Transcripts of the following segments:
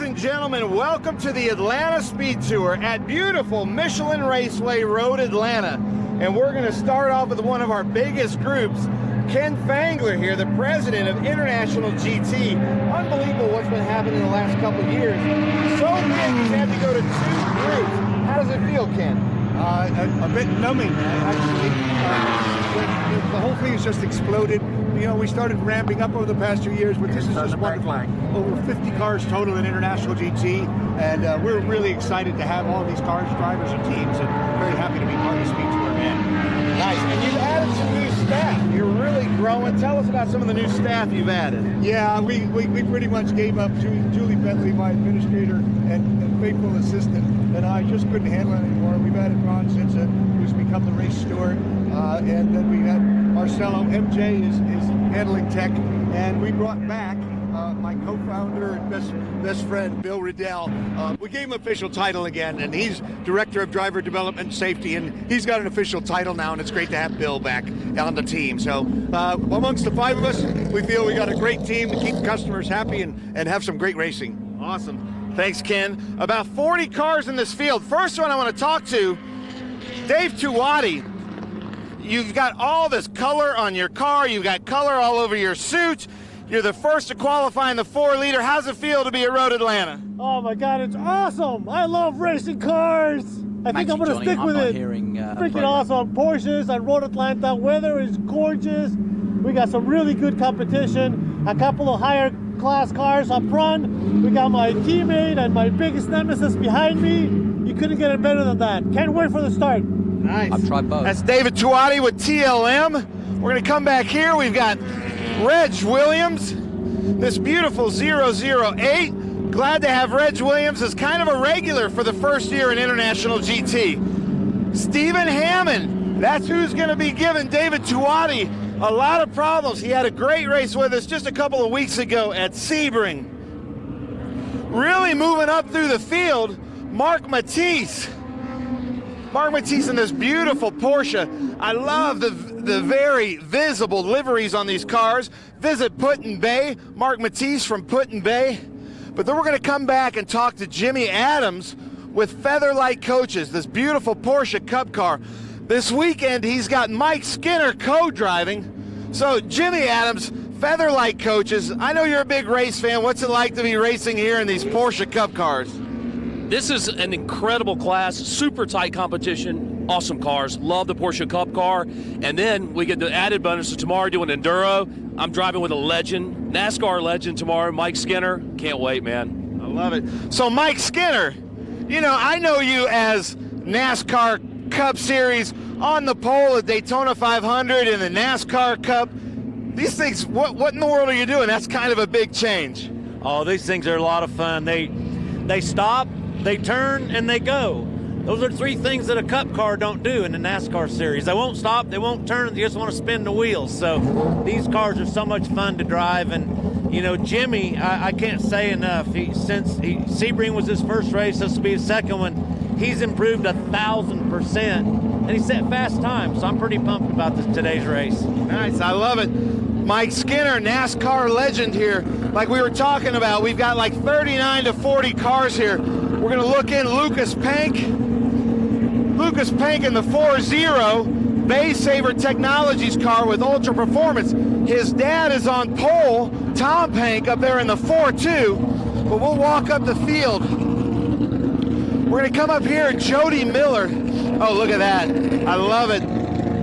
and gentlemen, welcome to the Atlanta SpeedTour at beautiful Michelin Raceway Road, Atlanta. And we're going to start off with one of our biggest groups, Ken Fengler here, the president of International GT. Unbelievable what's been happening in the last couple of years. So big he's had to go to 2 groups. How does it feel, Ken? A bit numbing, actually. The whole thing has just exploded. You know, we started ramping up over the past 2 years, but this is just wonderful. Over 50 cars total in International GT, and we're really excited to have all these cars, drivers, and teams, and very happy to be part of the SpeedTour, man. Nice, and you've added some new staff. You're really growing. Tell us about some of the new staff you've added. Yeah, we pretty much gave up. Julie Bentley, my administrator and faithful assistant, and I just couldn't handle it anymore. We've added Ron Sinza, who's become the race steward, and then we had Marcelo. MJ is handling tech, and we brought back my co-founder and best friend, Bill Riddell. We gave him official title again, and he's Director of Driver Development and Safety, and he's got an official title now, and it's great to have Bill back on the team. So amongst the 5 of us, we feel we got a great team to keep customers happy and have some great racing. Awesome. Thanks, Ken. About 40 cars in this field. First one I want to talk to, Dave Tuwati. You've got all this color on your car. You've got color all over your suit. You're the first to qualify in the 4-liter. How's it feel to be at Road Atlanta? Oh my God, it's awesome! I love racing cars. I think I'm gonna stick with it. Freaking awesome. Porsches at Road Atlanta. Weather is gorgeous. We got some really good competition. A couple of higher class cars up front. We got my teammate and my biggest nemesis behind me. You couldn't get it better than that. Can't wait for the start. Nice. I've tried both. That's David Tuwati with TLM. We're going to come back here. We've got Reg Williams, this beautiful 008. Glad to have Reg Williams as kind of a regular for the first year in International GT. Stephen Hammond, that's who's going to be giving David Tuwati a lot of problems. He had a great race with us just a couple of weeks ago at Sebring. Really moving up through the field, Mark Matisse. Mark Matisse in this beautiful Porsche. I love the very visible liveries on these cars. Visit Put-in-Bay, Mark Matisse from Put-in-Bay. But then we're going to come back and talk to Jimmy Adams with Featherlight Coaches, this beautiful Porsche Cup car. This weekend, he's got Mike Skinner co-driving. So, Jimmy Adams, Featherlight Coaches, I know you're a big race fan. What's it like to be racing here in these Porsche Cup cars? This is an incredible class, super tight competition, awesome cars. Love the Porsche Cup car. And then we get the added bonus of tomorrow doing Enduro. I'm driving with a legend, NASCAR legend tomorrow, Mike Skinner. Can't wait, man. I love it. So Mike Skinner, you know, I know you as NASCAR Cup Series on the pole at Daytona 500 and the NASCAR Cup. These things, what in the world are you doing? That's kind of a big change. Oh, these things are a lot of fun. They stop, they turn, and they go. Those are 3 things that a cup car don't do in the NASCAR series. They won't stop, they won't turn, they just want to spin the wheels. So these cars are so much fun to drive. And, you know, Jimmy, I can't say enough. Sebring was his first race, this will be his second one. He's improved 1,000%, and he set fast times. So I'm pretty pumped about today's race. Nice, I love it. Mike Skinner, NASCAR legend here. Like we were talking about, we've got like 39 to 40 cars here. We're going to look in Lucas Pank in the 4-0 Bay Saver Technologies car with Ultra Performance. His dad is on pole, Tom Pank, up there in the 4-2. But we'll walk up the field. We're going to come up here, Jody Miller. Oh, look at that. I love it.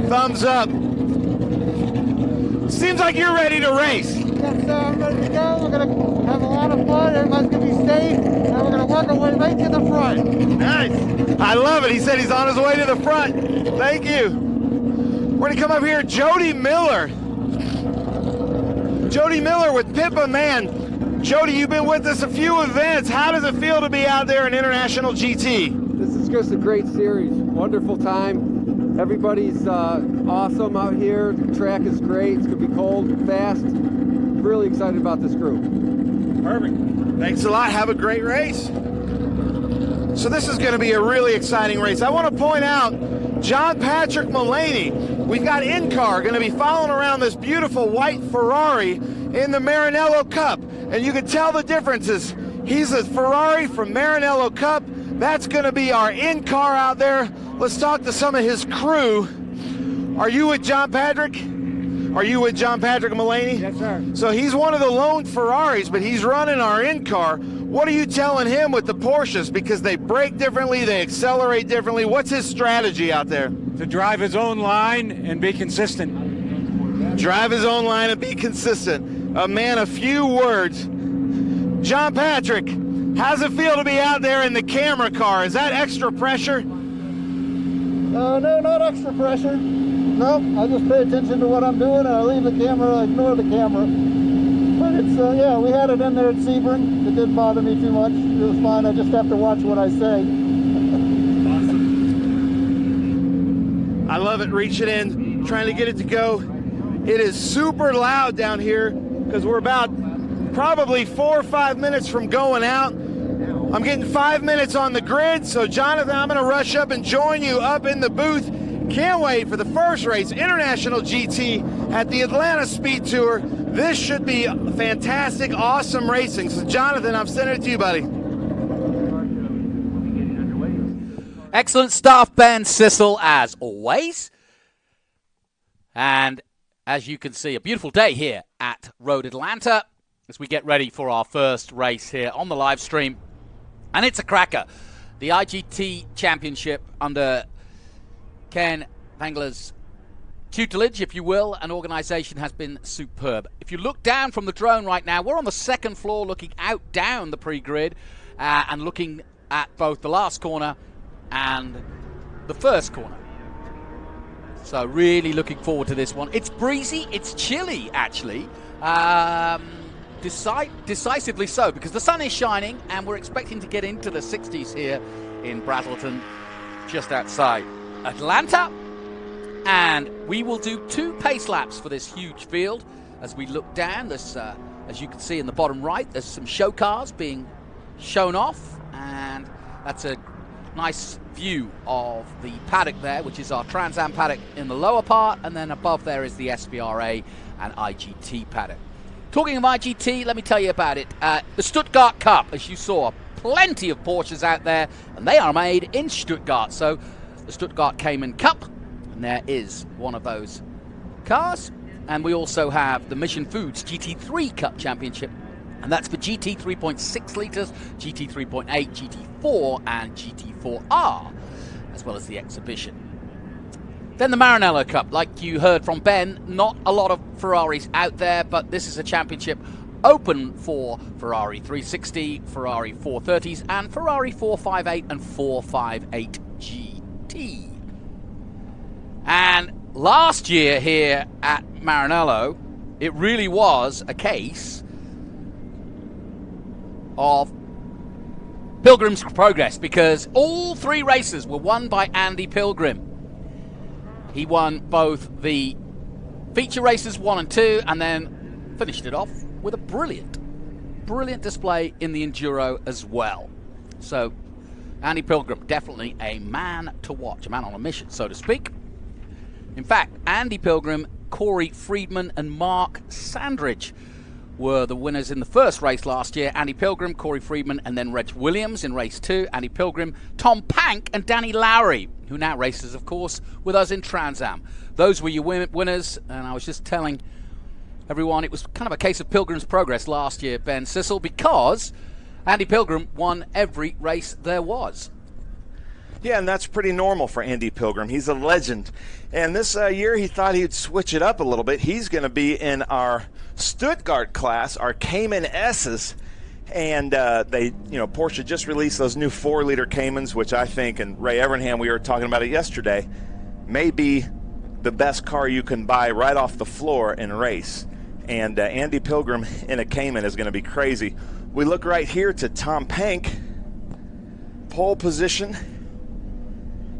Thumbs up. Seems like you're ready to race. Yes, sir. I'm ready to go. We're going to have a lot of fun. Everybody's going to be safe. And we're going to work our way right to the front. Nice. I love it. He said he's on his way to the front. Thank you. We're going to come up here, Jody Miller. Jody Miller with Pippa Man. Jody, you've been with us a few events. How does it feel to be out there in International GT? This is just a great series. Wonderful time. Everybody's awesome out here. The track is great. It's going to be cold, fast. Really excited about this group. Perfect. Thanks a lot. Have a great race. So this is going to be a really exciting race. I want to point out John Patrick Mullaney. We've got in-car going to be following around this beautiful white Ferrari in the Maranello Cup. And you can tell the differences. He's a Ferrari from Maranello Cup. That's going to be our in-car out there. Let's talk to some of his crew. Are you with John Patrick? Are you with John Patrick Mullaney? Yes, sir. So he's one of the lone Ferraris, but he's running our in-car. What are you telling him with the Porsches? Because they brake differently, they accelerate differently. What's his strategy out there? To drive his own line and be consistent. Drive his own line and be consistent. A man of few words. John Patrick, how's it feel to be out there in the camera car? Is that extra pressure? No, not extra pressure. Nope, I just pay attention to what I'm doing and I leave the camera, I ignore the camera. But it's, yeah, we had it in there at Sebring. It didn't bother me too much. It was fine, I just have to watch what I say. I love it, reaching in, trying to get it to go. It is super loud down here because we're about probably 4 or 5 minutes from going out. I'm getting 5 minutes on the grid, so Jonathan, I'm gonna rush up and join you up in the booth. Can't wait for the first race, International GT at the Atlanta SpeedTour. This should be fantastic, awesome racing. So Jonathan, I'm sending it to you, buddy. Excellent stuff, Ben Sissel, as always. And as you can see, a beautiful day here at Road Atlanta as we get ready for our first race here on the live stream. And it's a cracker. The IGT Championship under Ken Fengler's tutelage, if you will, and organisation has been superb. If you look down from the drone right now, we're on the second floor looking out down the pre-grid and looking at both the last corner and the first corner. So really looking forward to this one. It's breezy, it's chilly actually, decisively so, because the sun is shining and we're expecting to get into the 60s here in Braselton, just outside Atlanta. And we will do 2 pace laps for this huge field. As we look down, there's, as you can see in the bottom right, there's some show cars being shown off, and that's a nice view of the paddock there, which is our Trans Am paddock in the lower part, and then above there is the SVRA and IGT paddock. Talking of IGT, let me tell you about it. The Stuttgart Cup, as you saw, plenty of Porsches out there, and they are made in Stuttgart. So the Stuttgart Cayman Cup, and there is one of those cars. And we also have the Mission Foods GT3 Cup Championship, and that's for GT 3.6 litres, GT 3.8, GT4 and GT4R, as well as the exhibition. Then the Maranello Cup, like you heard from Ben, not a lot of Ferraris out there, but this is a championship open for Ferrari 360, Ferrari 430s, and Ferrari 458 and 458 GT. And last year here at Maranello, it really was a case of Pilgrim's Progress, because all 3 races were won by Andy Pilgrim. He won both the feature races 1 and 2, and then finished it off with a brilliant display in the Enduro as well. So Andy Pilgrim, definitely a man to watch, a man on a mission, so to speak. In fact, Andy Pilgrim, Corey Friedman and Mark Sandridge were the winners in the first race last year. Andy Pilgrim, Corey Friedman, and then Reg Williams in race 2. Andy Pilgrim, Tom Pank, and Danny Lowry, who now races, of course, with us in Trans Am. Those were your winners, and I was just telling everyone it was kind of a case of Pilgrim's Progress last year, Ben Sissel, because Andy Pilgrim won every race there was. Yeah, and that's pretty normal for Andy Pilgrim. He's a legend. And this year he thought he'd switch it up a little bit. He's going to be in our Stuttgart class, our Cayman S's. And Porsche just released those new 4-liter Caymans, which I think, and Ray Evernham, we were talking about it yesterday, may be the best car you can buy right off the floor in a race. And Andy Pilgrim in a Cayman is going to be crazy. We look right here to Tom Pank, pole position.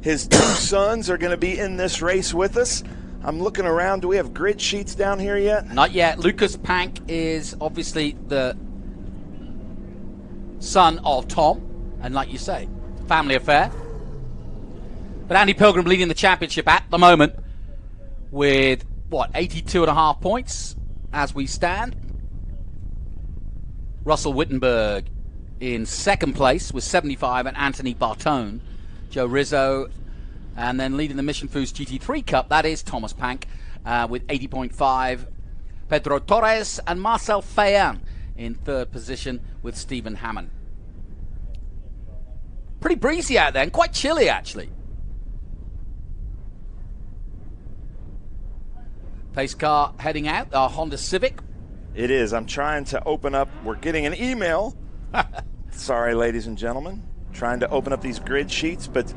His 2 sons are going to be in this race with us. I'm looking around. Do we have grid sheets down here yet? Not yet. Lucas Pank is obviously the son of Tom, and like you say, family affair. But Andy Pilgrim leading the championship at the moment with, 82.5 points as we stand. Russell Wittenberg in second place with 75, and Anthony Bartone. Joe Rizzo, and then leading the Mission Foods GT3 Cup, that is Thomas Pank with 80.5. Pedro Torres and Marcel Fayan in third position with Stephen Hammond. Pretty breezy out there and quite chilly actually. Pace car heading out, our Honda Civic. It is. I'm trying to open up. We're getting an email. Sorry, ladies and gentlemen. Trying to open up these grid sheets, but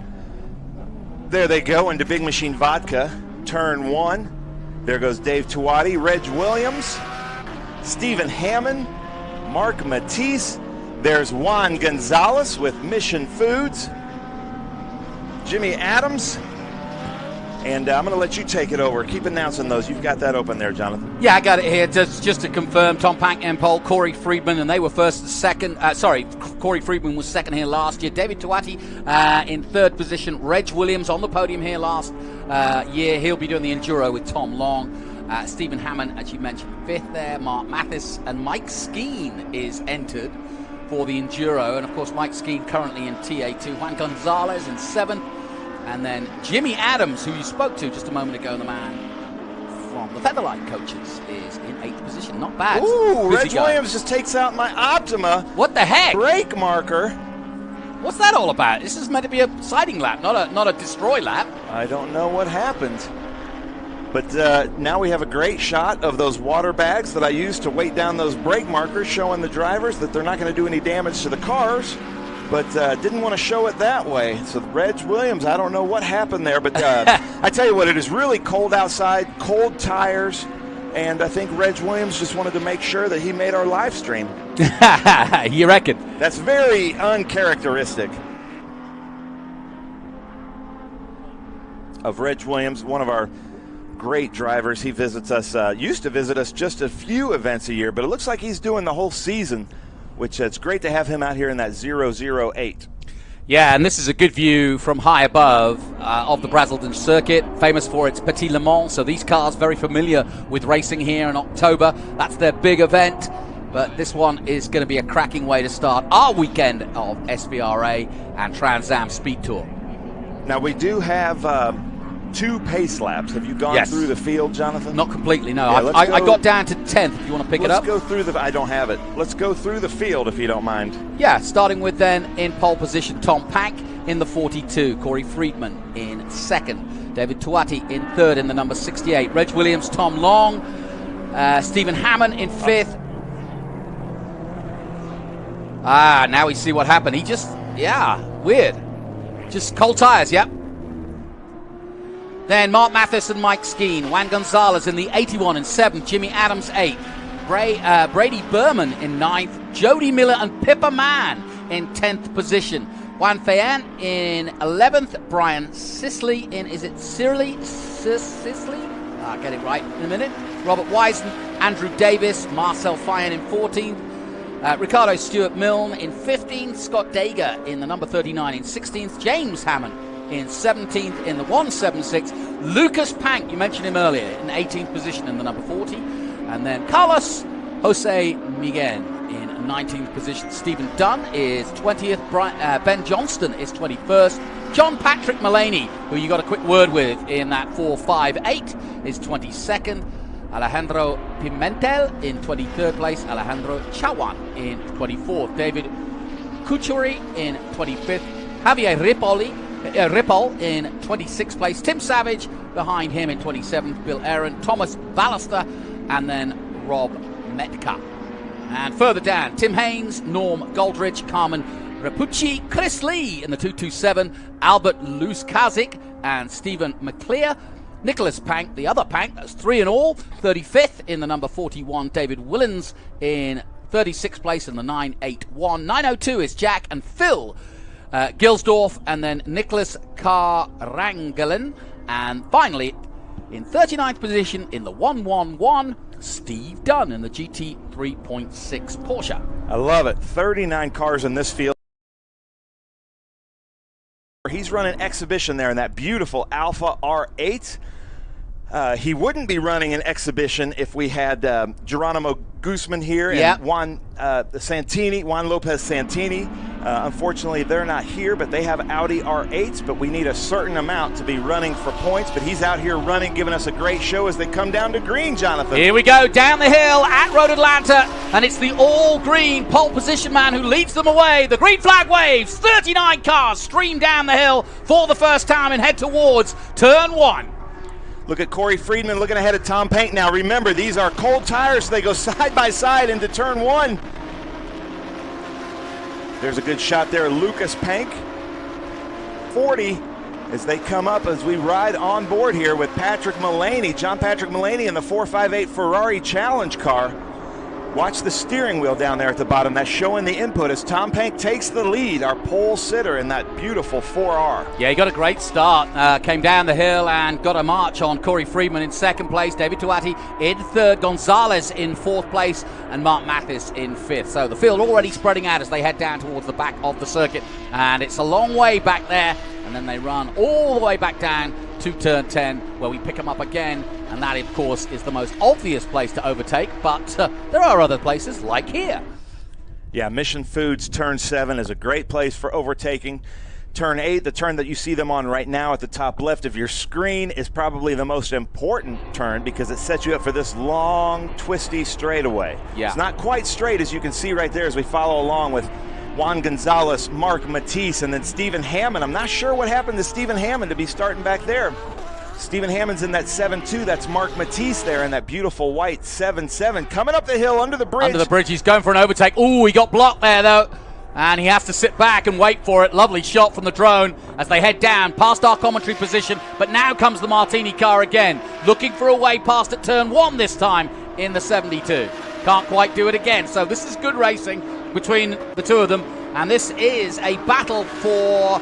there they go into Big Machine Vodka. Turn 1. There goes Dave Tuati, Reg Williams, Stephen Hammond, Mark Matisse. There's Juan Gonzalez with Mission Foods, Jimmy Adams, and I'm going to let you take it over. Keep announcing those. You've got that open there, Jonathan. Yeah, I got it here. Just to confirm, Tom Pank in pole, Corey Friedman, and they were first and second. Corey Friedman was second here last year. David Tuati in third position. Reg Williams on the podium here last year. He'll be doing the Enduro with Tom Long. Stephen Hammond, as you mentioned, fifth there. Mark Mathis and Mike Skeen is entered for the Enduro. And, of course, Mike Skeen currently in TA2. Juan Gonzalez in seventh. And then Jimmy Adams, who you spoke to just a moment ago, the man from the Featherlight Coaches, is in 8th position. Not bad. Ooh, Reg Williams just takes out my Optima. What the heck? Brake marker. What's that all about? This is meant to be a siding lap, not a destroy lap. I don't know what happened. But now we have a great shot of those water bags that I used to weight down those brake markers, showing the drivers that they're not going to do any damage to the cars. But didn't want to show it that way. So Reg Williams, I don't know what happened there, but I tell you what, it is really cold outside, cold tires, and I think Reg Williams just wanted to make sure that he made our live stream. You reckon? That's very uncharacteristic of Reg Williams, one of our great drivers. He visits us, used to visit us just a few events a year, but it looks like he's doing the whole season, which it's great to have him out here in that 008. Yeah, and this is a good view from high above of the Braselton circuit, famous for its Petit Le Mans. So these cars very familiar with racing here in October. That's their big event. But this one is going to be a cracking way to start our weekend of SVRA and Trans Am Speed Tour. Now we do have 2 pace laps. Have you gone through the field, Jonathan? Not completely, no. Yeah, I got down to 10th if you want to pick it up. Let's go through the... I don't have it. Let's go through the field if you don't mind. Yeah, starting with then in pole position, Tom Pank in the 42. Corey Friedman in second. David Tuati in third in the number 68. Reg Williams, Tom Long. Stephen Hammond in fifth. Now we see what happened. He just... Yeah, weird. Just cold tires, yep. Then Mark Mathis and Mike Skeen. Juan Gonzalez in the 81 and 7th. Jimmy Adams 8th. Brady Berman in 9th. Jody Miller and Pippa Mann in 10th position. Juan Fayan in 11th. Brian Sisley in, is it Sisley? I'll get it right in a minute. Robert Wisen, Andrew Davis, Marcel Fayan in 14th. Ricardo Stewart Milne in 15th. Scott Dager in the number 39 in 16th. James Hammond in 17th in the 176. Lucas Pank, you mentioned him earlier, in 18th position in the number 40. And then Carlos Jose Miguel in 19th position. Stephen Dunn is 20th. Ben Johnston is 21st. John Patrick Mullaney, who you got a quick word with in that 4.58, is 22nd. Alejandro Pimentel in 23rd place. Alejandro Chawan in 24th. David Kuchuri in 25th. Javier Ripoll in 26th place. Tim Savage behind him in 27th. Bill Aaron, Thomas Ballister, and then Rob Metka. And further down, Tim Haynes, Norm Goldridge, Carmen Rapucci, Chris Lee in the 227, Albert Luskazik, and Stephen McClear. Nicholas Pank, the other Pank, that's 3 in all. 35th in the number 41, David Willens in 36th place in the 981. 902 is Jack and Phil Gilsdorf, and then Nicholas Karangelen. And finally, in 39th position in the 111, Steve Dunn in the GT 3.6 Porsche. I love it. 39 cars in this field. He's running exhibition there in that beautiful Alpha R8. he wouldn't be running an exhibition if we had Geronimo Guzman here and Juan Lopez Santini. Unfortunately, they're not here, but they have Audi R8s, but we need a certain amount to be running for points. But he's out here running, giving us a great show as they come down to green, Jonathan. Here we go, down the hill at Road Atlanta, and it's the all-green pole position man who leads them away. The green flag waves, 39 cars stream down the hill for the first time and head towards turn 1. Look at Corey Friedman looking ahead at Tom Pank now. Remember, these are cold tires, so they go side by side into turn 1. There's a good shot there, Lucas Pank. 40 as they come up as we ride on board here with Patrick Mullaney, John Patrick Mullaney in the 458 Ferrari Challenge car. Watch the steering wheel down there at the bottom. That's showing the input as Tom Pank takes the lead, our pole sitter in that beautiful 4R. Yeah, he got a great start. Came down the hill and got a march on Corey Friedman in second place, David Tuati in third, Gonzalez in fourth place, and Mark Mathis in fifth. So the field already spreading out as they head down towards the back of the circuit. And it's a long way back there, and then they run all the way back down to turn 10, where we pick them up again, and that, of course, is the most obvious place to overtake, but there are other places like here. Yeah, Mission Foods turn 7 is a great place for overtaking. Turn 8, the turn that you see them on right now at the top left of your screen, is probably the most important turn because it sets you up for this long, twisty straightaway. Yeah. It's not quite straight, as you can see right there as we follow along with Juan Gonzalez, Mark Matisse, and then Stephen Hammond. I'm not sure what happened to Stephen Hammond to be starting back there. Stephen Hammond's in that 7-2. That's Mark Matisse there in that beautiful white 7-7. Coming up the hill under the bridge. Under the bridge, he's going for an overtake. Ooh, he got blocked there, though. And he has to sit back and wait for it. Lovely shot from the drone as they head down past our commentary position. But now comes the Martini car again, looking for a way past at turn 1 this time in the 72. Can't quite do it again. So this is good racing between the two of them. And this is a battle for,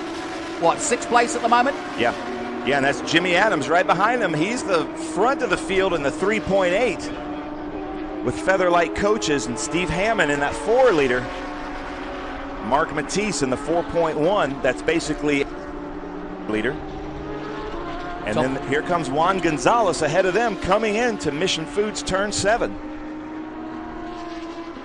what, 6th place at the moment? Yeah. Yeah, and that's Jimmy Adams right behind him. He's the front of the field in the 3.8 with Featherlight Coaches and Steve Hammond in that 4-liter. Mark Matisse in the 4.1. That's basically leader. And then here comes Juan Gonzalez ahead of them coming into Mission Foods turn 7.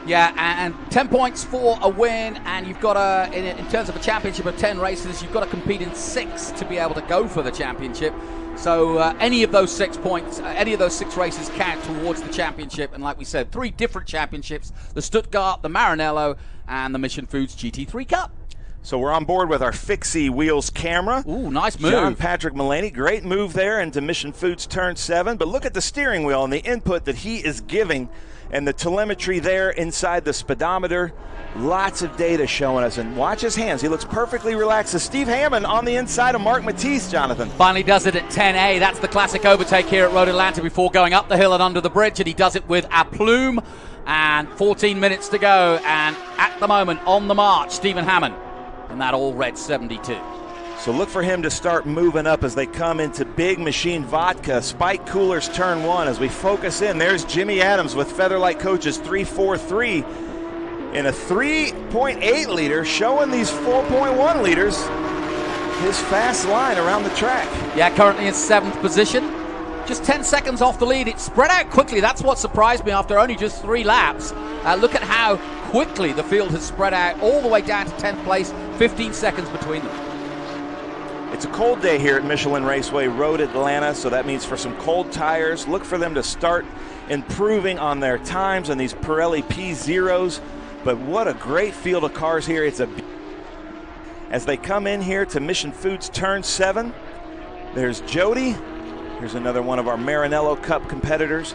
Yeah, and 10 points for a win, and you've got in terms of a championship of 10 races, you've got to compete in 6 to be able to go for the championship. So any of those 6 points, any of those 6 races count towards the championship. And like we said, 3 different championships: the Stuttgart, the Maranello, and the Mission Foods GT3 Cup. So we're on board with our Fixie Wheels camera. Ooh, nice move. John Patrick Mullaney, great move there into Mission Foods turn 7. But look at the steering wheel and the input that he is giving, and the telemetry there inside the speedometer. Lots of data showing us. And watch his hands. He looks perfectly relaxed. So Steve Hammond on the inside of Mark Matisse, Jonathan. Finally does it at 10A. That's the classic overtake here at Road Atlanta before going up the hill and under the bridge. And he does it with aplomb. And 14 minutes to go. And at the moment, on the march, Stephen Hammond in that all-red 72. So look for him to start moving up as they come into Big Machine Vodka, Spike Coolers turn 1 as we focus in. There's Jimmy Adams with Featherlight Coaches 343 in a 3.8 liter, showing these 4.1 liters his fast line around the track. Yeah, currently in 7th position. Just 10 seconds off the lead. It spread out quickly. That's what surprised me after only just 3 laps. Look at how quickly the field has spread out all the way down to 10th place, 15 seconds between them. It's a cold day here at Michelin Raceway Road Atlanta, so that means for some cold tires, look for them to start improving on their times on these Pirelli P0s. But what a great field of cars here. As they come in here to Mission Foods turn 7, there's Jody. Here's another one of our Maranello Cup competitors.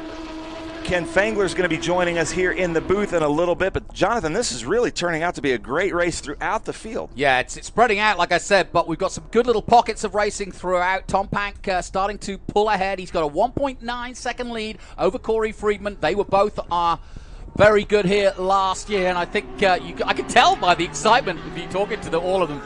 Ken Fengler is going to be joining us here in the booth in a little bit. But, Jonathan, this is really turning out to be a great race throughout the field. Yeah, it's spreading out, like I said, but we've got some good little pockets of racing throughout. Tom Pank starting to pull ahead. He's got a 1.9 second lead over Corey Friedman. They were both very good here last year, and I think I can tell by the excitement of you talking to all of them.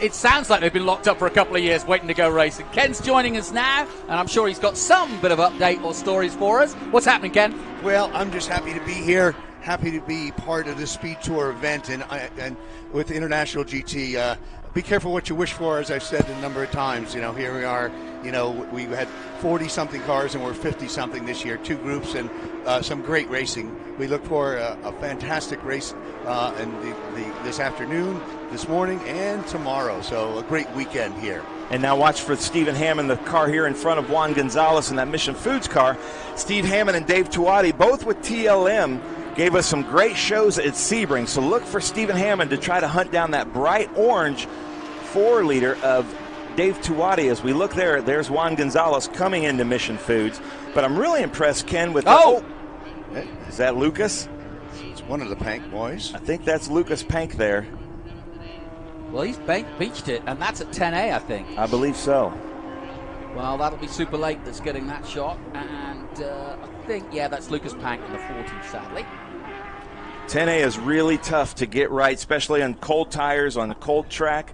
It sounds like they've been locked up for a couple of years waiting to go racing. Ken's joining us now, and I'm sure he's got some bit of update or stories for us. What's happening, Ken? Well, I'm just happy to be here, happy to be part of the Speed Tour event, and with International GT. be careful what you wish for, as I've said a number of times. You know, here we are, you know, we had 40-something cars and we're 50-something this year, 2 groups, and some great racing. We look for a fantastic race this afternoon, this morning, and tomorrow. So a great weekend here. And now watch for Stephen Hammond, the car here in front of Juan Gonzalez in that Mission Foods car. Steve Hammond and Dave Tuati, both with TLM, gave us some great shows at Sebring. So look for Stephen Hammond to try to hunt down that bright orange 4-liter of Dave Tuati. As we look there, there's Juan Gonzalez coming into Mission Foods. But I'm really impressed, Ken, with is that Lucas? It's one of the Pank boys. I think that's Lucas Pank there. Well, he's beached it, and that's at 10A, I think. I believe so. Well, that'll be Super Late that's getting that shot, and I think, yeah, that's Lucas Pank in the 40, sadly. 10A is really tough to get right, especially on cold tires, on a cold track.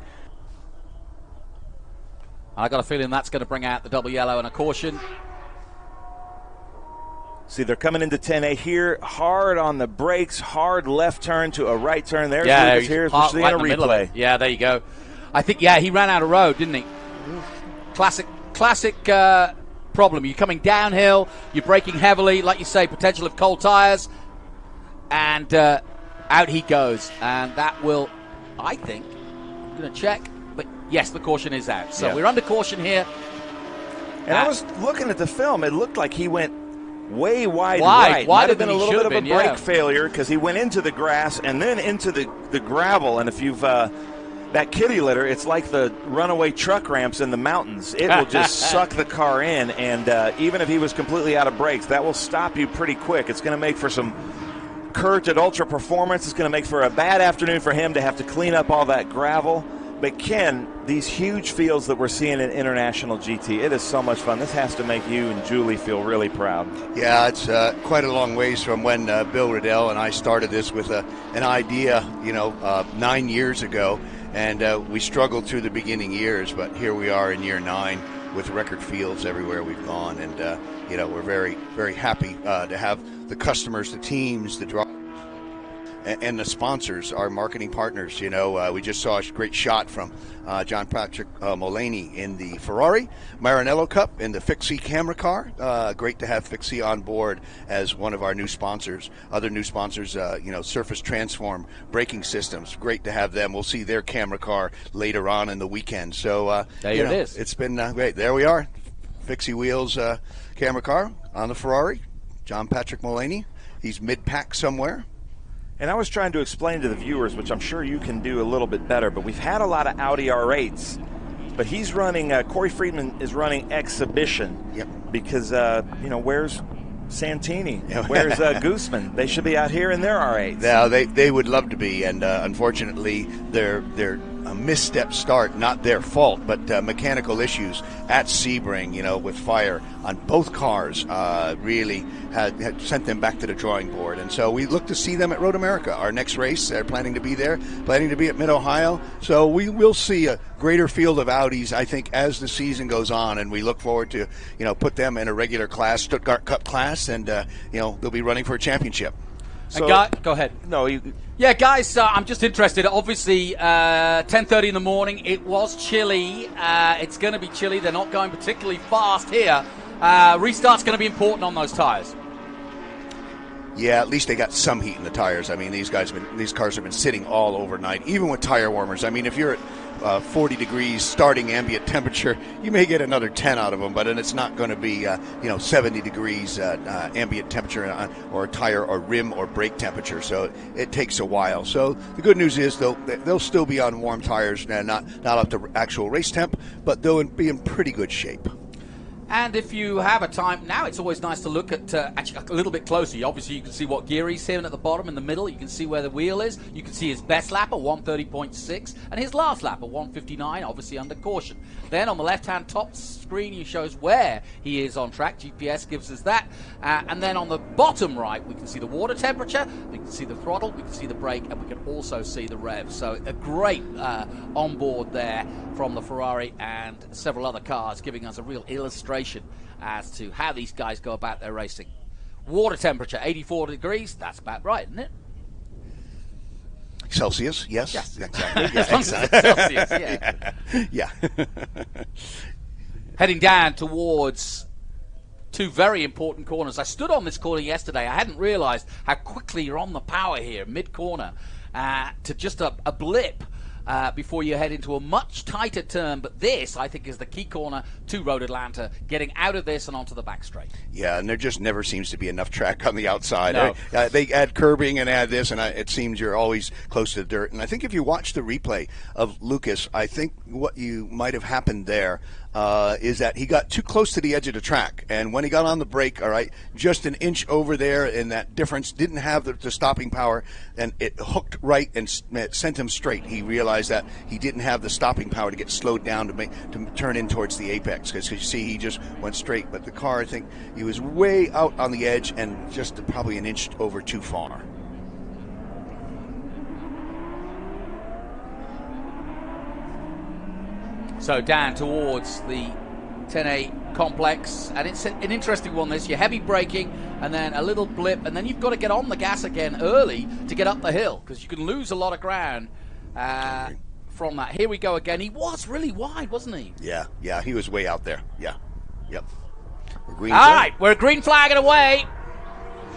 I got a feeling that's going to bring out the double yellow and a caution. See, they're coming into 10A here, hard on the brakes, hard left turn to a right turn. There's Lucas here. We're seeing a replay. Yeah, there you go. I think, yeah, he ran out of road, didn't he? Classic problem. You're coming downhill, you're braking heavily, like you say, potential of cold tires, and out he goes. And that will, I think, I'm going to check, but yes, the caution is out. So we're under caution here. And I was looking at the film. It looked like he went way wide right. Might have been a little bit of a brake failure because he went into the grass and then into the gravel. And if you've that kitty litter, it's like the runaway truck ramps in the mountains. It will just suck the car in, and even if he was completely out of brakes, that will stop you pretty quick. It's going to make for some curved ultra performance. It's going to make for a bad afternoon for him to have to clean up all that gravel. But Ken, these huge fields that we're seeing in International GT, it is so much fun. This has to make you and Julie feel really proud. Yeah, it's quite a long ways from when Bill Riddell and I started this with an idea, 9 years ago. And we struggled through the beginning years, but here we are in year 9 with record fields everywhere we've gone. And, we're very, very happy to have the customers, the teams, the drivers, and the sponsors, our marketing partners. We just saw a great shot from John Patrick Mullaney in the Ferrari, Maranello Cup in the Fixie camera car. Great to have Fixie on board as one of our new sponsors. Other new sponsors, Surface Transform Braking Systems. Great to have them. We'll see their camera car later on in the weekend. So there it is. It's been great. There we are, Fixie Wheels camera car on the Ferrari. John Patrick Mullaney. He's mid-pack somewhere. And I was trying to explain to the viewers, which I'm sure you can do a little bit better, but we've had a lot of Audi R8s. But he's running, Corey Friedman is running Exhibition. Yep. Because, where's Santini? Where's Gooseman? They should be out here in their R8s. Now, they would love to be, and unfortunately, they're a misstep start, not their fault, but mechanical issues at Sebring, with fire on both cars, really had sent them back to the drawing board. And so we look to see them at Road America, our next race. They're planning to be there, planning to be at Mid-Ohio. So we will see a greater field of Audis, I think, as the season goes on, and we look forward to, put them in a regular class, Stuttgart Cup class, and, they'll be running for a championship. So, go ahead. No, Yeah, guys, I'm just interested. Obviously, 10:30 in the morning. It was chilly. It's going to be chilly. They're not going particularly fast here. Restart's going to be important on those tires. Yeah, at least they got some heat in the tires. I mean, these cars have been sitting all overnight, even with tire warmers. I mean, if you're at 40 degrees starting ambient temperature, you may get another 10 out of them, but it's not going to be 70 degrees ambient temperature or tire or rim or brake temperature. So it takes a while. So the good news is they'll still be on warm tires, not up to actual race temp, but they'll be in pretty good shape. And if you have a time, now it's always nice to look at actually a little bit closer. Obviously, you can see what gear he's in at the bottom, in the middle. You can see where the wheel is. You can see his best lap at 130.6 and his last lap at 159, obviously under caution. Then on the left-hand top screen, he shows where he is on track. GPS gives us that. And then on the bottom right, we can see the water temperature, we can see the throttle, we can see the brake, and we can also see the rev. So a great onboard there from the Ferrari and several other cars, giving us a real illustration as to how these guys go about their racing. Water temperature, 84 degrees. That's about right, isn't it? Celsius, yes. Yes. Exactly. Yeah, Celsius, yeah. Yeah. Heading down towards two very important corners. I stood on this corner yesterday. I hadn't realized how quickly you're on the power here, mid-corner, to just a blip before you head into a much tighter turn. But this, I think, is the key corner to Road Atlanta, getting out of this and onto the back straight. Yeah, and there just never seems to be enough track on the outside. No. They add curbing and add this, and it seems you're always close to the dirt. And I think if you watch the replay of Lucas, I think what you might have happened there is that he got too close to the edge of the track, and when he got on the brake, all right, just an inch over there, and that difference didn't have the stopping power, and it hooked right and it sent him straight. He realized that he didn't have the stopping power to get slowed down to turn in towards the apex, because you see he just went straight. But the car, I think he was way out on the edge and just probably an inch over too far. So down towards the 10A complex, and it's an interesting one, this. You're heavy braking and then a little blip, and then you've got to get on the gas again early to get up the hill, because you can lose a lot of ground from that. Here we go again. He was really wide, wasn't he? Yeah, he was way out there. Yeah, yep. All right, we're green flagging away,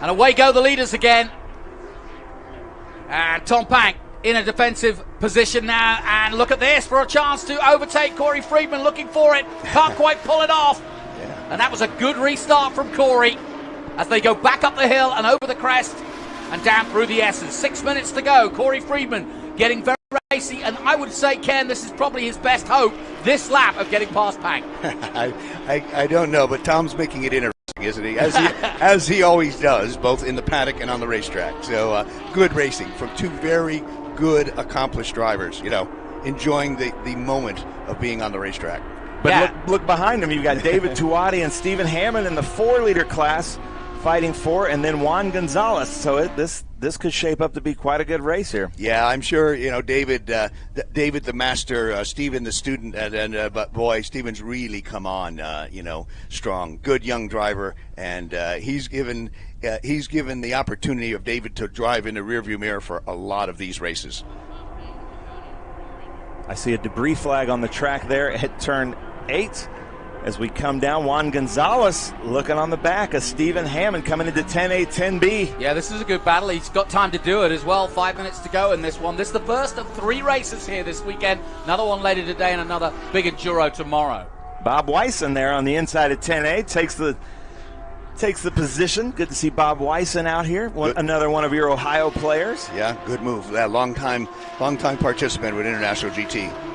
and away go the leaders again. And Tom Pank in a defensive position now, and look at this for a chance to overtake Corey Friedman, looking for it, can't quite pull it off. Yeah. And that was a good restart from Corey as they go back up the hill and over the crest and down through the S's. 6 minutes to go. Corey Friedman getting very racy, and I would say, Ken, this is probably his best hope this lap of getting past Pank. I don't know, but Tom's making it interesting, isn't he? As he always does, both in the paddock and on the racetrack. So good racing from two very good, accomplished drivers, enjoying the moment of being on the racetrack. But look behind him. You've got David Tuati and Stephen Hammond in the 4-liter class fighting for, and then Juan Gonzalez. So this could shape up to be quite a good race here. Yeah, I'm sure, David the master, Stephen the student, but boy, Stephen's really come on, strong, good young driver, and he's given the opportunity of David to drive in the rearview mirror for a lot of these races. I see a debris flag on the track there at turn 8. As we come down, Juan Gonzalez looking on the back of Stephen Hammond coming into 10A, 10B. Yeah, this is a good battle. He's got time to do it as well. 5 minutes to go in this one. This is the first of 3 races here this weekend. Another one later today and another big enduro tomorrow. Bob Wyson there on the inside of 10A takes the position. Good to see Bob Wyson out here. Another one of your Ohio players. Yeah, good move. That long time participant with International GT.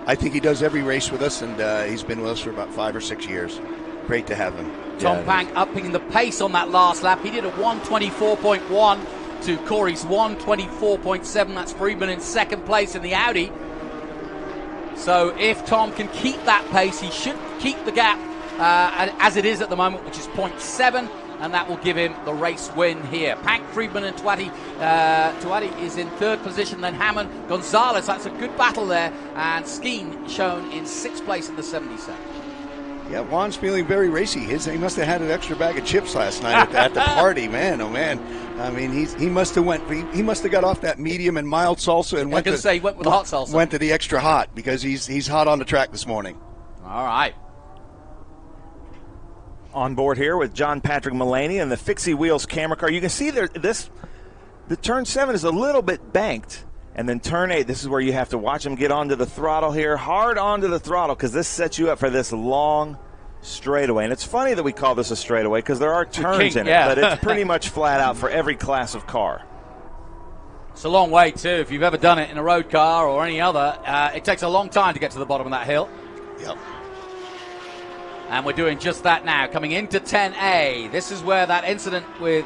I think he does every race with us, and he's been with us for about 5 or 6 years. Great to have him. Tom Pank upping the pace on that last lap. He did a 1:24.1 to Corey's 1:24.7. That's Friedman in second place in the Audi. So if Tom can keep that pace, he should keep the gap as it is at the moment, which is 0.7, and that will give him the race win here. Pank, Friedman, and Tuati. Tuati is in 3rd position, then Hammond, Gonzalez. That's a good battle there, and Skeen shown in 6th place in the 77. Yeah, Juan's feeling very racy. He must have had an extra bag of chips last night at the party, man. Oh man! I mean, he must have got off that medium and mild salsa and went with the hot salsa. Went to the extra hot because he's hot on the track this morning. All right. On board here with John Patrick Mullaney and the Fixie Wheels camera car. You can see there, the turn 7 is a little bit banked, and then turn 8, this is where you have to watch him get onto the throttle here, hard onto the throttle, because this sets you up for this long straightaway. And it's funny that we call this a straightaway because there are turns in it, but it's pretty much flat out for every class of car. It's a long way too. If you've ever done it in a road car or any other, it takes a long time to get to the bottom of that hill. Yep. And we're doing just that now, coming into 10A. This is where that incident with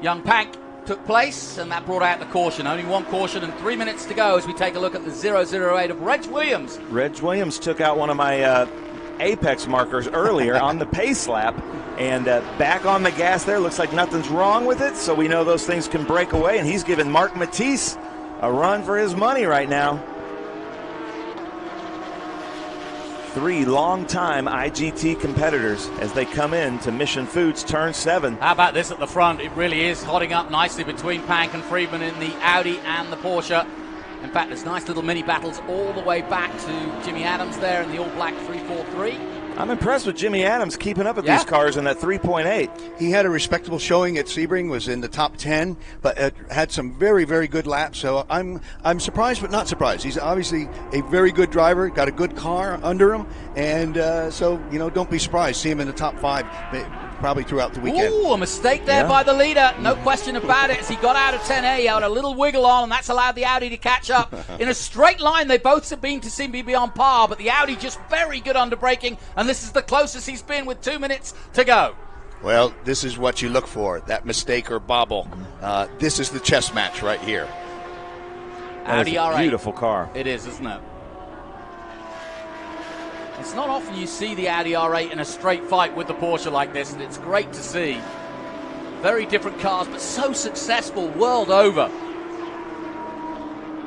young Pank took place, and that brought out the caution. Only one caution and 3 minutes to go as we take a look at the 008 of Reg Williams. Reg Williams took out one of my apex markers earlier on the pace lap, and back on the gas there. Looks like nothing's wrong with it, so we know those things can break away, and he's giving Mark Matisse a run for his money right now. 3 longtime IGT competitors as they come in to Mission Foods Turn 7. How about this at the front? It really is hotting up nicely between Pank and Friedman in the Audi and the Porsche. In fact, there's nice little mini battles all the way back to Jimmy Adams there in the all-black 343. I'm impressed with Jimmy Adams keeping up with these cars in that 3.8. He had a respectable showing at Sebring, was in the top 10, but had some very, very good laps. So I'm surprised, but not surprised. He's obviously a very good driver, got a good car under him, and so, you know, don't be surprised. See him in the top 5 probably throughout the weekend. Ooh, a mistake there by the leader. No question about it. As he got out of 10A, he had a little wiggle on, and that's allowed the Audi to catch up. In a straight line, they both seem to be on par, but the Audi just very good under braking, and this is the closest he's been with 2 minutes to go. Well, this is what you look for, that mistake or bobble. This is the chess match right here. Audi R8. Beautiful car. It is, isn't it? It's not often you see the Audi R8 in a straight fight with the Porsche like this, and it's great to see. Very different cars, but so successful world over.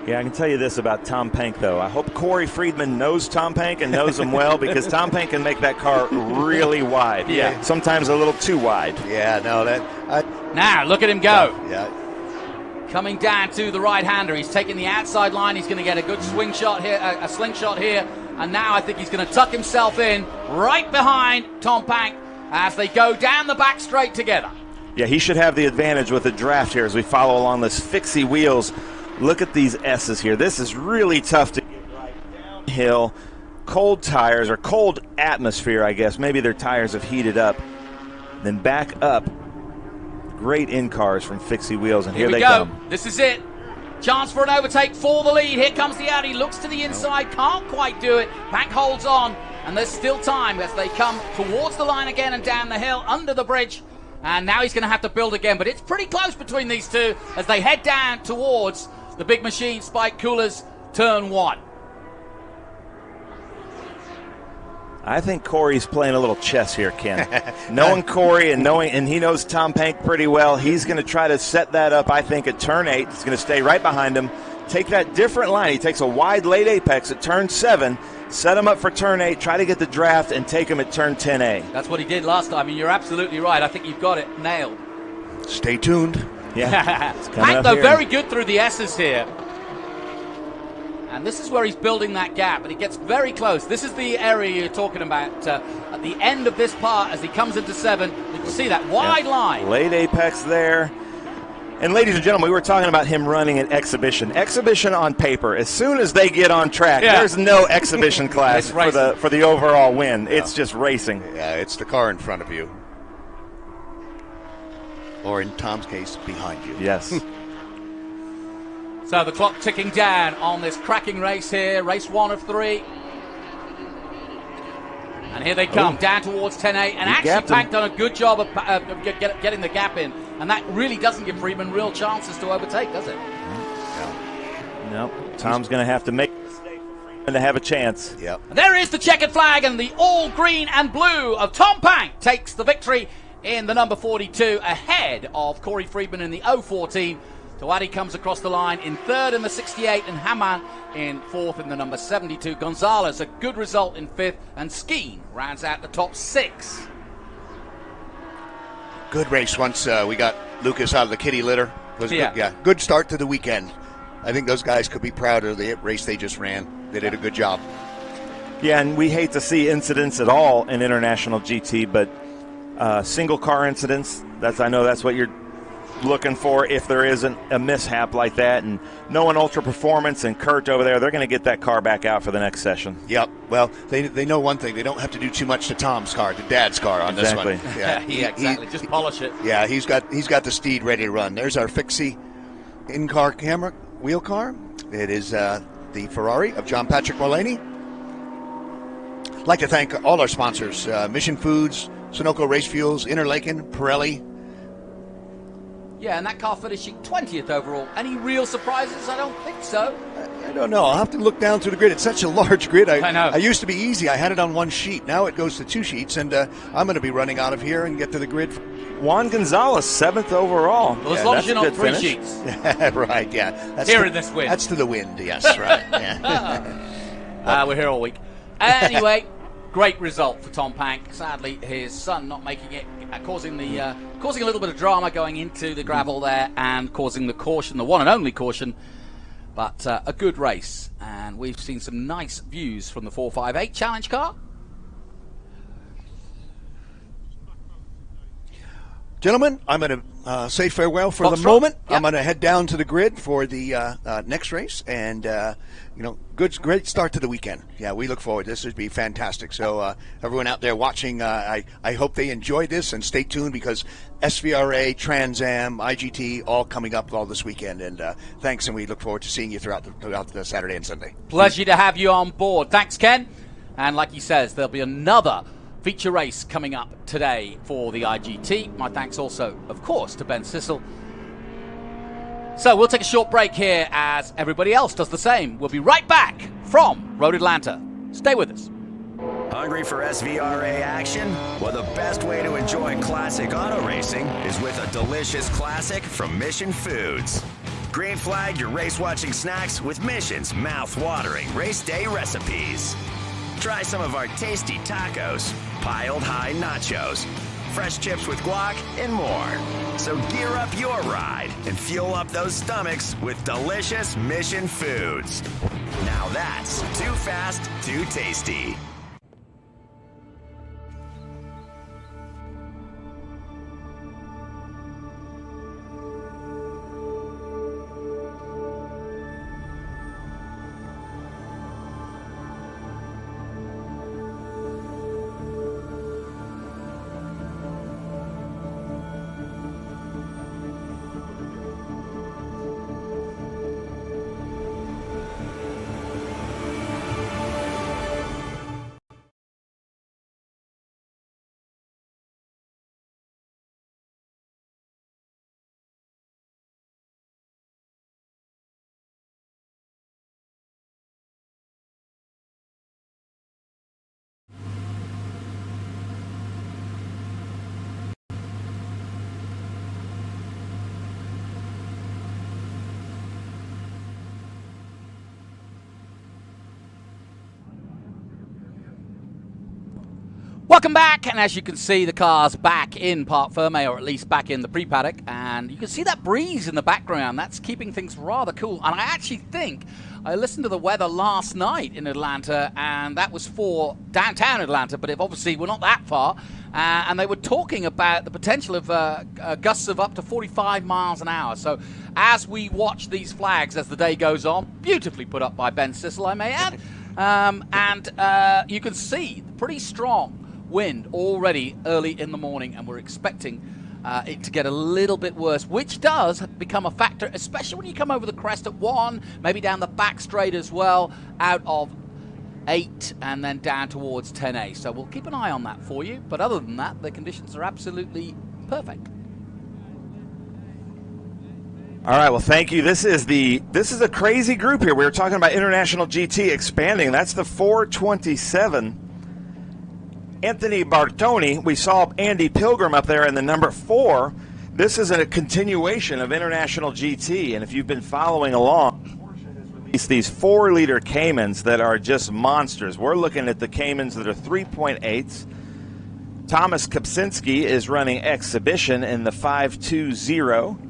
Yeah, I can tell you this about Tom Pank, though. I hope Corey Friedman knows Tom Pank and knows him well, because Tom Pank can make that car really wide. Yeah. Sometimes a little too wide. Yeah, no, now, look at him go. Yeah. Coming down to the right-hander. He's taking the outside line. He's going to get a good swing shot here, a slingshot here. And now I think he's going to tuck himself in right behind Tom Pank as they go down the back straight together. Yeah, he should have the advantage with the draft here as we follow along this fixie wheels. Look at these S's here. This is really tough to get right downhill. Cold tires, or cold atmosphere, I guess. Maybe their tires have heated up. Then back up. Great in-cars from fixie wheels, and here they come. This is it. Chance for an overtake for the lead. Here comes the Audi. Looks to the inside. Can't quite do it. Pank holds on. And there's still time as they come towards the line again and down the hill under the bridge. And now he's going to have to build again. But it's pretty close between these two as they head down towards the Big Machine Spike Coolers Turn 1. I think Corey's playing a little chess here, Ken. Knowing Corey and he knows Tom Pank pretty well, he's going to try to set that up, I think, at turn 8. He's going to stay right behind him, take that different line. He takes a wide late apex at turn 7, set him up for turn 8, try to get the draft, and take him at turn 10A. That's what he did last time. I mean, you're absolutely right. I think you've got it nailed. Stay tuned. Yeah. Pank, though, very good through the S's here. And this is where he's building that gap, and he gets very close. This is the area you're talking about at the end of this part as he comes into 7. You can see that wide line. Late apex there. And ladies and gentlemen, we were talking about him running an exhibition. Exhibition on paper. As soon as they get on track, there's no exhibition class for the overall win. No. It's just racing. Yeah, it's the car in front of you. Or in Tom's case, behind you. Yes. So the clock ticking down on this cracking race here, race 1 of 3. And here they come, down towards 10A. And actually, Pank done a good job of getting the gap in. And that really doesn't give Friedman real chances to overtake, does it? No. Tom's going to have to make a mistake for Friedman to have a chance. Yep. And there is the checkered flag, and the all green and blue of Tom Pank takes the victory in the number 42, ahead of Corey Friedman in the 014. Tawadi comes across the line in 3rd in the 68, and Hamann in 4th in the number 72. Gonzalez, a good result in 5th, and Skeen rounds out the top 6. Good race once we got Lucas out of the kitty litter. Was good, good start to the weekend. I think those guys could be proud of the race they just ran. They did a good job. Yeah, and we hate to see incidents at all in International GT, but single car incidents, I know that's what you're looking for if there isn't a mishap like that. And knowing Ultra Performance and Kurt over there, they're going to get that car back out for the next session. Yep. Well, they know one thing. They don't have to do too much to Tom's car, to Dad's car on this one. Yeah, exactly. Just polish it. Yeah, he's got the steed ready to run. There's our fixie in-car camera wheel car. It is the Ferrari of John Patrick Mullaney. I'd like to thank all our sponsors, Mission Foods, Sunoco Race Fuels, Interlaken, Pirelli. Yeah, and that car finishing 20th overall. Any real surprises? I don't think so. I don't know. I'll have to look down through the grid. It's such a large grid. I know. I used to be easy. I had it on 1 sheet. Now it goes to 2 sheets, and I'm going to be running out of here and get to the grid. Juan Gonzalez, 7th overall. Well, as long as you're not 3 sheets. Right, yeah. That's here in this wind. That's to the wind, yes, right. Yeah. We're here all week. Anyway, Great result for Tom Pank. Sadly, his son not making it, causing a little bit of drama going into the gravel there and causing the caution, the one and only caution. But a good race, and we've seen some nice views from the 458 challenge car. Gentlemen, I'm going to say farewell for the moment. Yep. I'm going to head down to the grid for the next race, and great start to the weekend. Yeah, we look forward. This would be fantastic. So everyone out there watching, I hope they enjoyed this, and stay tuned because SVRA, Trans Am, IGT, all coming up all this weekend. And thanks, and we look forward to seeing you throughout the Saturday and Sunday. Pleasure to have you on board. Thanks, Ken. And like he says, there'll be another feature race coming up today for the IGT. My thanks also, of course, to Ben Sissel. So we'll take a short break here as everybody else does the same. We'll be right back from Road Atlanta. Stay with us. Hungry for SVRA action? Well, the best way to enjoy classic auto racing is with a delicious classic from Mission Foods. Green flag your race-watching snacks with Mission's mouth-watering race day recipes. Try some of our tasty tacos, piled high nachos, fresh chips with guac, and more. So gear up your ride and fuel up those stomachs with delicious Mission Foods. Now that's too fast, too tasty. Welcome back, and as you can see, the car's back in Parc Ferme, or at least back in the pre-paddock, and you can see that breeze in the background. That's keeping things rather cool, and I actually think I listened to the weather last night in Atlanta, and that was for downtown Atlanta, but obviously we're not that far, and they were talking about the potential of gusts of up to 45 miles an hour. So as we watch these flags as the day goes on, beautifully put up by Ben Sissel, I may add, and you can see pretty strong wind already early in the morning, and we're expecting it to get a little bit worse, which does become a factor, especially when you come over the crest at 1, maybe down the back straight as well, out of 8 and then down towards 10A. So we'll keep an eye on that for you, but other than that, the conditions are absolutely perfect. All right, well, thank you. This is a crazy group here. We were talking about International GT expanding. That's the 427. Anthony Bartoni, we saw Andy Pilgrim up there in the number 4. This is a continuation of International GT, and if you've been following along, Porsche has released these 4-liter Caymans that are just monsters. We're looking at the Caymans that are 3.8s. Thomas Kopczynski is running Exhibition in the 520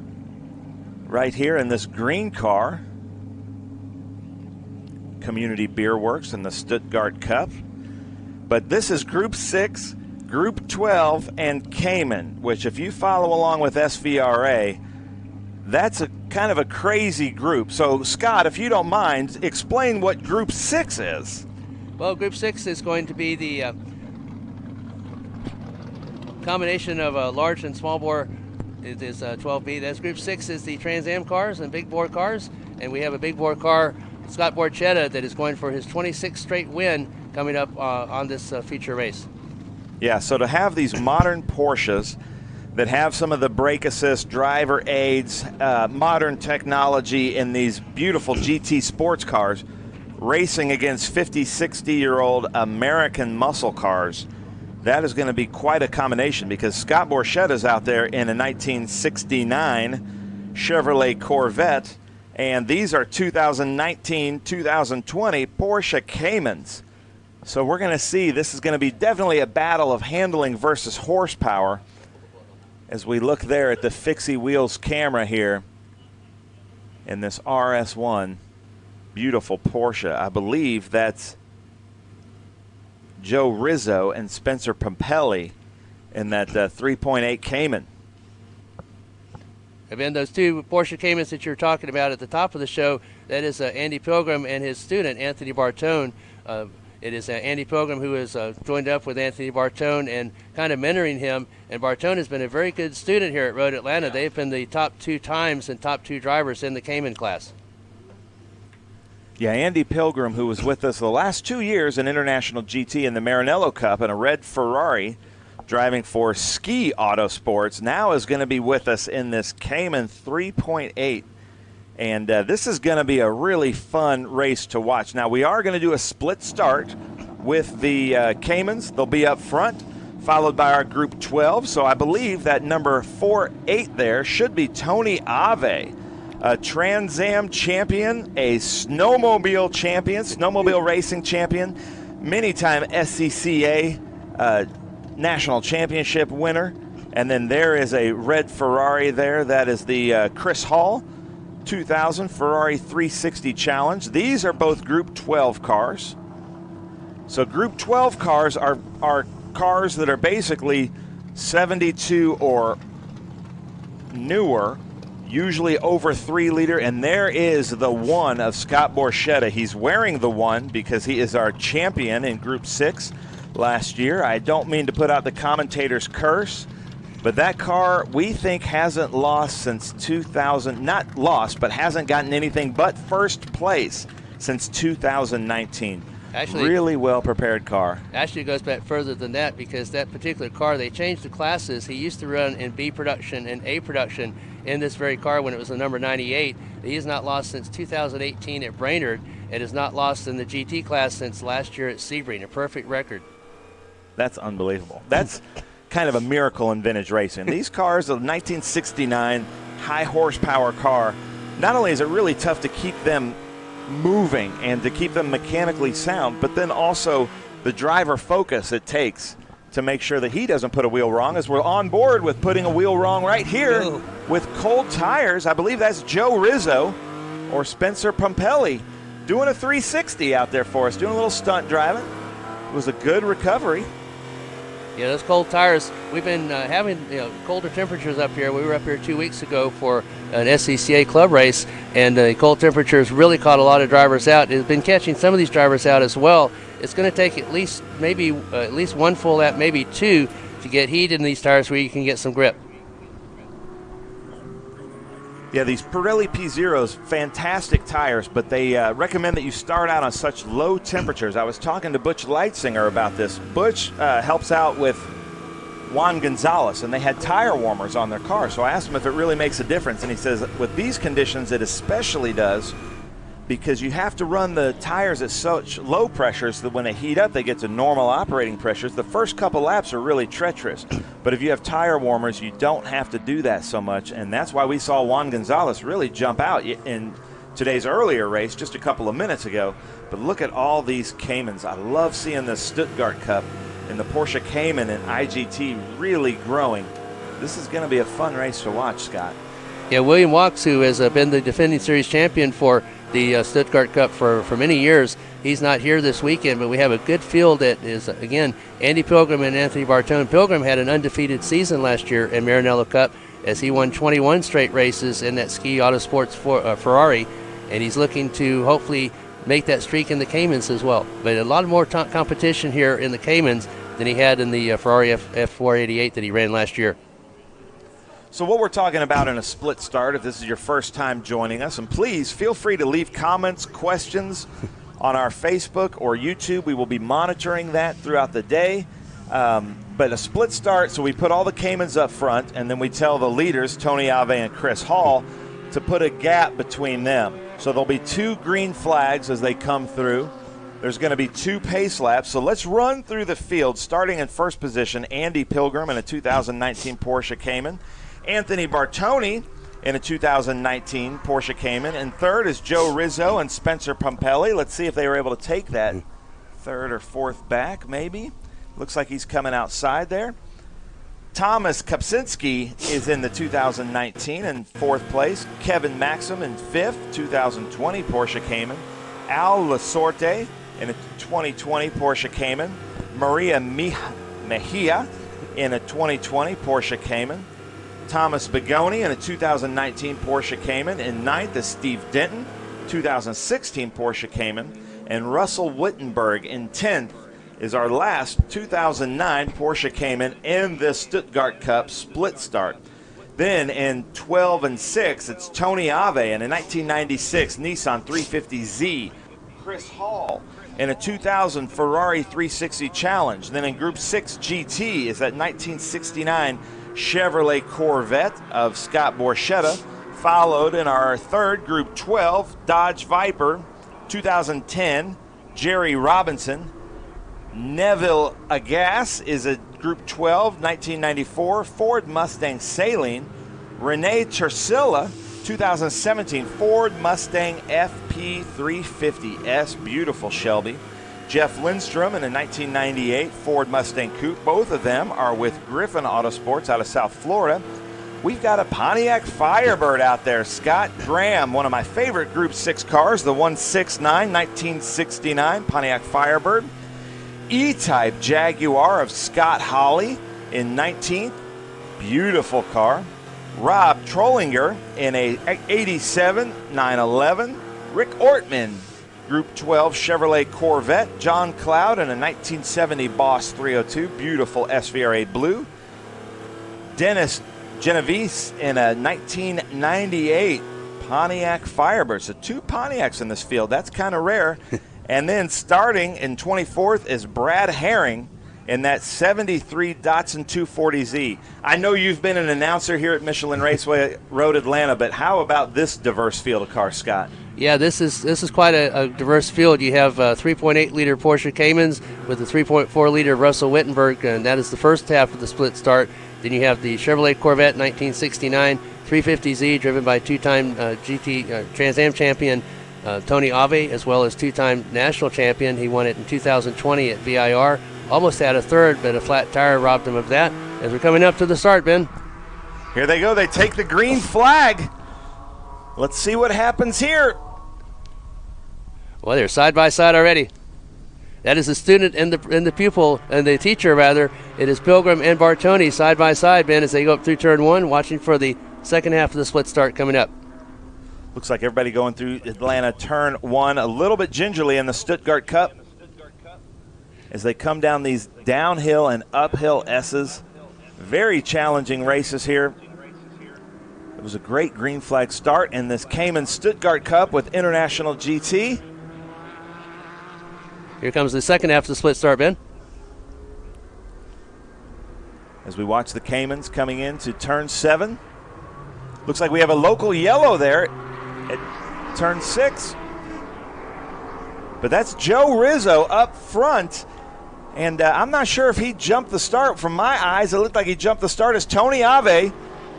right here in this green car. Community Beer Works in the Stuttgart Cup. But this is Group 6, Group 12, and Cayman, which if you follow along with SVRA, that's a kind of a crazy group. So, Scott, if you don't mind, explain what Group 6 is. Well, Group 6 is going to be the combination of a large and small bore. It is 12B. That's Group 6 is the Trans Am cars and big bore cars, and we have a big bore car, Scott Borchetta, that is going for his 26th straight win coming up on this feature race. Yeah, so to have these modern Porsches that have some of the brake assist, driver aids, modern technology in these beautiful GT sports cars, racing against 50, 60-year-old American muscle cars, that is going to be quite a combination, because Scott Borchetta's out there in a 1969 Chevrolet Corvette, and these are 2019, 2020 Porsche Caymans. So we're going to see, this is going to be definitely a battle of handling versus horsepower as we look there at the Fixie Wheels camera here in this RS1. Beautiful Porsche. I believe that's Joe Rizzo and Spencer Pompelli in that 3.8 Cayman. And then those two Porsche Caymans that you're talking about at the top of the show, that is Andy Pilgrim and his student, Anthony Bartone. It is Andy Pilgrim who has joined up with Anthony Bartone and kind of mentoring him. And Bartone has been a very good student here at Road Atlanta. They've been the top 2 times and top 2 drivers in the Cayman class. Yeah, Andy Pilgrim, who was with us the last 2 years in International GT in the Maranello Cup in a red Ferrari, driving for Ski Autosports, now is going to be with us in this Cayman 3.8. And this is going to be a really fun race to watch. Now, we are going to do a split start with the Caymans. They'll be up front, followed by our Group 12. So I believe that number 4-8 there should be Tony Ave, a Trans Am champion, a snowmobile champion, snowmobile racing champion, many-time SCCA national championship winner. And then there is a red Ferrari there. That is the Chris Hall 2000 Ferrari 360 Challenge. These are both Group 12 cars. So Group 12 cars are cars that are basically 72 or newer, usually over 3 liter, and there is the one of Scott Borchetta. He's wearing the one because he is our champion in Group 6 last year. I don't mean to put out the commentator's curse, but that car, we think, hasn't lost since 2000, not lost, but hasn't gotten anything but first place since 2019. Actually, really well-prepared car. Actually, it goes back further than that because that particular car, they changed the classes. He used to run in B production and A production in this very car when it was the number 98. He has not lost since 2018 at Brainerd and has not lost in the GT class since last year at Sebring, a perfect record. That's unbelievable. That's kind of a miracle in vintage racing. These cars, a 1969 high horsepower car, not only is it really tough to keep them moving and to keep them mechanically sound, but then also the driver focus it takes to make sure that he doesn't put a wheel wrong, as we're on board with putting a wheel wrong right here with cold tires. I believe that's Joe Rizzo or Spencer Pompelli doing a 360 out there for us, doing a little stunt driving. It was a good recovery. Yeah, those cold tires, we've been having colder temperatures up here. We were up here 2 weeks ago for an SCCA club race, and the cold temperatures really caught a lot of drivers out. It's been catching some of these drivers out as well. It's going to take at least one full lap, maybe 2, to get heat in these tires where you can get some grip. Yeah, these Pirelli P0s, fantastic tires, but they recommend that you start out on such low temperatures. I was talking to Butch Leitzinger about this. Butch helps out with Juan Gonzalez, and they had tire warmers on their car. So I asked him if it really makes a difference, and he says with these conditions it especially does, because you have to run the tires at such low pressures that when they heat up, they get to normal operating pressures. The first couple laps are really treacherous, but if you have tire warmers, you don't have to do that so much, and that's why we saw Juan Gonzalez really jump out in today's earlier race just a couple of minutes ago. But look at all these Caymans. I love seeing the Stuttgart Cup and the Porsche Cayman and IGT really growing. This is going to be a fun race to watch, Scott. Yeah, William Wachs, who has been the defending series champion for the Stuttgart Cup for many years, he's not here this weekend, but we have a good field that is, again, Andy Pilgrim and Anthony Bartone. Pilgrim had an undefeated season last year in Maranello Cup as he won 21 straight races in that Ski Autosports Ferrari, and he's looking to hopefully make that streak in the Caymans as well. But a lot more competition here in the Caymans than he had in the Ferrari F488 that he ran last year. So what we're talking about in a split start, if this is your first time joining us, and please feel free to leave comments, questions on our Facebook or YouTube. We will be monitoring that throughout the day. But a split start, so we put all the Caymans up front, and then we tell the leaders, Tony Ave and Chris Hall, to put a gap between them. So there'll be 2 green flags as they come through. There's going to be 2 pace laps. So let's run through the field, starting in first position, Andy Pilgrim in a 2019 Porsche Cayman. Anthony Bartone in a 2019 Porsche Cayman. And third is Joe Rizzo and Spencer Pompelli. Let's see if they were able to take that third or fourth back, maybe. Looks like he's coming outside there. Thomas Kopczynski is in the 2019 in fourth place. Kevin Maxim in fifth, 2020 Porsche Cayman. Al Lasorte in a 2020 Porsche Cayman. Maria Mejia in a 2020 Porsche Cayman. Thomas Begoni in a 2019 Porsche Cayman. In ninth is Steve Denton, 2016 Porsche Cayman. And Russell Wittenberg in 10th is our last 2009 Porsche Cayman in the Stuttgart Cup split start. Then in 12 and 6, it's Tony Ave in a 1996 Nissan 350Z. Chris Hall in a 2000 Ferrari 360 Challenge. Then in Group 6 GT is that 1969 Chevrolet Corvette of Scott Borchetta. Followed in our third Group 12 Dodge Viper 2010 Jerry Robinson. Neville Agas is a Group 12 1994 Ford Mustang Saline. Renee Tersilla 2017 Ford Mustang FP350S, beautiful Shelby. Jeff Lindstrom in a 1998 Ford Mustang Coupe. Both of them are with Griffin Autosports out of South Florida. We've got a Pontiac Firebird out there. Scott Graham, one of my favorite Group 6 cars, the 169 1969 Pontiac Firebird. E-Type Jaguar of Scott Hawley in 19th. Beautiful car. Rob Trollinger in a 87 911. Rick Ortman, Group 12 Chevrolet Corvette. John Cloud in a 1970 Boss 302. Beautiful SVRA blue. Dennis Genovese in a 1998 Pontiac Firebird. So 2 Pontiacs in this field. That's kind of rare. And then starting in 24th is Brad Herring in that 73 Datsun 240Z. I know you've been an announcer here at Michelin Raceway Road Atlanta, but how about this diverse field of cars, Scott? Yeah, this is quite a diverse field. You have 3.8-liter Porsche Caymans with a 3.4-liter Russell Wittenberg, and that is the first half of the split start. Then you have the Chevrolet Corvette 1969 350Z, driven by two-time GT Trans Am champion Tony Ave, as well as two-time national champion. He won it in 2020 at VIR. Almost had a third, but a flat tire robbed him of that. As we're coming up to the start, Ben. Here they go. They take the green flag. Let's see what happens here. Well, they're side by side already. That is the student and the pupil, and the teacher rather. It is Pilgrim and Bartoni side by side, Ben, as they go up through turn 1, watching for the second half of the split start coming up. Looks like everybody going through Atlanta turn 1 a little bit gingerly in the Stuttgart Cup as they come down these downhill and uphill S's. Very challenging races here. It was a great green flag start in this Cayman Stuttgart Cup with International GT. Here comes the second half of the split start, Ben. As we watch the Caymans coming into turn 7. Looks like we have a local yellow there at turn 6. But that's Joe Rizzo up front. And I'm not sure if he jumped the start. From my eyes, it looked like he jumped the start as Tony Ave.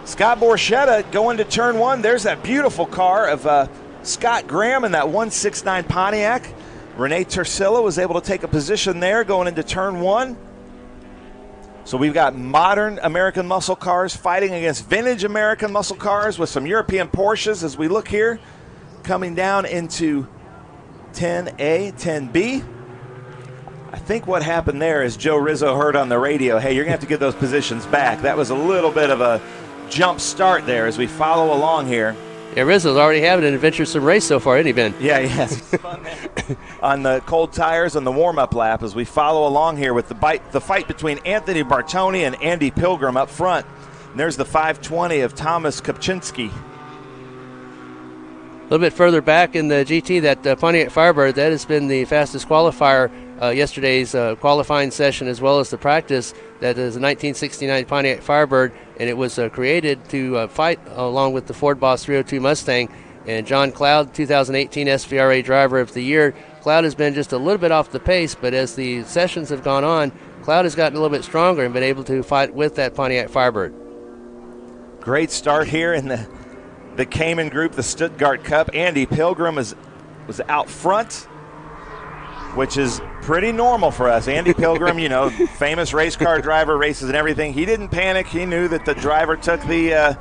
Scott Borchetta going to turn 1. There's that beautiful car of Scott Graham in that 169 Pontiac. Renee Tersilla was able to take a position there going into turn 1. So we've got modern American muscle cars fighting against vintage American muscle cars with some European Porsches as we look here. Coming down into 10A, 10B. I think what happened there is Joe Rizzo heard on the radio, hey, you're going to have to get those positions back. That was a little bit of a jump start there as we follow along here. Yeah, Rizzo's already having an adventuresome race so far, isn't he, Ben? Yeah, yes. On the cold tires on the warm-up lap as we follow along here with the fight between Anthony Bartoni and Andy Pilgrim up front. And there's the 520 of Thomas Kopczynski. A little bit further back in the GT, that Pontiac Firebird, that has been the fastest qualifier yesterday's qualifying session as well as the practice. That is a 1969 Pontiac Firebird, and it was created to fight along with the Ford Boss 302 Mustang. And John Cloud, 2018 SVRA Driver of the Year. Cloud has been just a little bit off the pace, but as the sessions have gone on, Cloud has gotten a little bit stronger and been able to fight with that Pontiac Firebird. Great start here in the Cayman Group, the Stuttgart Cup. Andy Pilgrim was out front. which is pretty normal for us. Andy Pilgrim, you know, famous race car driver, races and everything. He didn't panic. He knew that the driver took the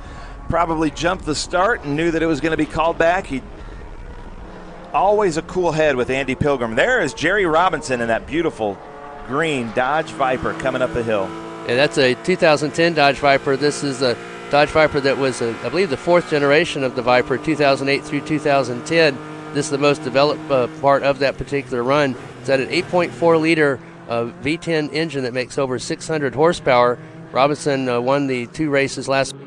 probably jumped the start and knew that it was going to be called back. He always a cool head with Andy Pilgrim. There is Jerry Robinson in that beautiful green Dodge Viper coming up the hill. Yeah, that's a 2010 Dodge Viper. This is a Dodge Viper that was, I believe, the 4th generation of the Viper, 2008 through 2010. This is the most developed part of that particular run. It's at an 8.4-liter V10 engine that makes over 600 horsepower. Robinson won the 2 races last week,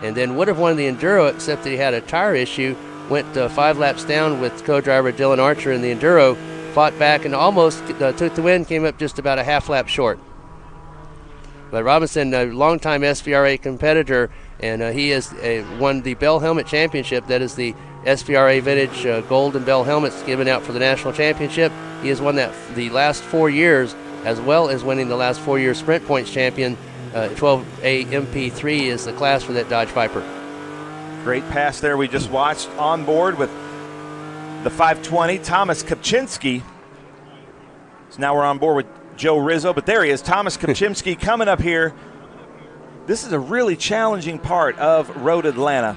and then would have won the Enduro, except that he had a tire issue. Went 5 laps down with co-driver Dylan Archer in the Enduro, fought back and almost took the win, came up just about a half lap short. But Robinson, a longtime SVRA competitor, and he has won the Bell Helmet Championship. That is the SVRA Vintage Gold and Bell helmets given out for the National Championship. He has won that the last 4 years, as well as winning the last 4 year Sprint Points champion. 12A MP3 is the class for that Dodge Viper. Great pass there we just watched on board with the 520, Thomas Kopczynski. So now we're on board with Joe Rizzo, but there he is, Thomas Kopczynski coming up here. This is a really challenging part of Road Atlanta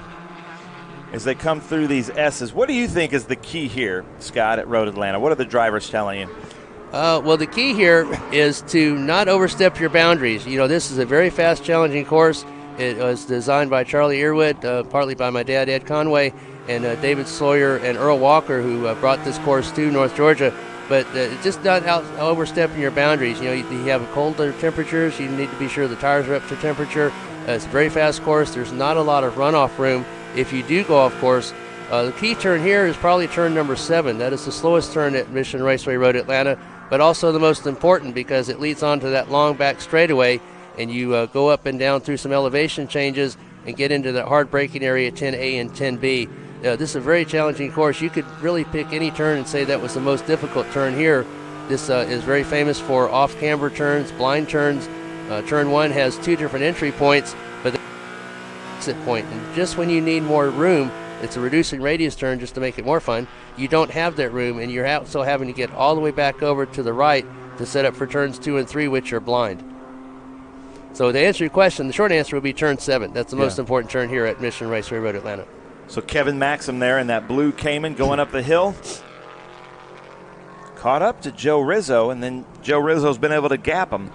as they come through these S's. What do you think is the key here, Scott, at Road Atlanta? What are the drivers telling you? Well, the key here is to not overstep your boundaries. You know, this is a very fast, challenging course. It was designed by Charlie Earwood, partly by my dad, Ed Conway, and David Sawyer and Earl Walker, who brought this course to North Georgia. But just not overstepping your boundaries. You know, you have colder temperatures. You need to be sure the tires are up to temperature. It's a very fast course. There's not a lot of runoff room if you do go off course. The key turn here is probably turn number 7. That is the slowest turn at Mission Raceway Road Atlanta, but also the most important because it leads onto that long back straightaway, and you go up and down through some elevation changes and get into that hard braking area 10A and 10B. This is a very challenging course. You could really pick any turn and say that was the most difficult turn here. This is very famous for off-camber turns, blind turns. Turn 1 has 2 different entry points, but the exit point. And just when you need more room, it's a reducing radius turn just to make it more fun. You don't have that room, and you're also having to get all the way back over to the right to set up for turns 2 and 3, which are blind. So to answer your question, the short answer would be turn 7. That's the most important turn here at Mission Raceway Road Atlanta. So Kevin Maxim there in that blue Cayman going up the hill. Caught up to Joe Rizzo, and then Joe Rizzo's been able to gap him.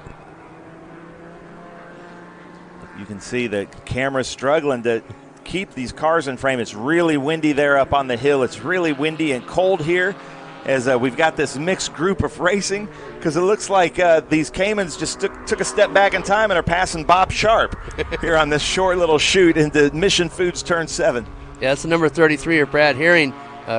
You can see the camera's struggling to keep these cars in frame. It's really windy there up on the hill. It's really windy and cold here as we've got this mixed group of racing, because it looks like these Caymans just took a step back in time and are passing Bob Sharp here on this short little chute into Mission Foods Turn 7. Yeah, that's the number 33 of Brad Herring.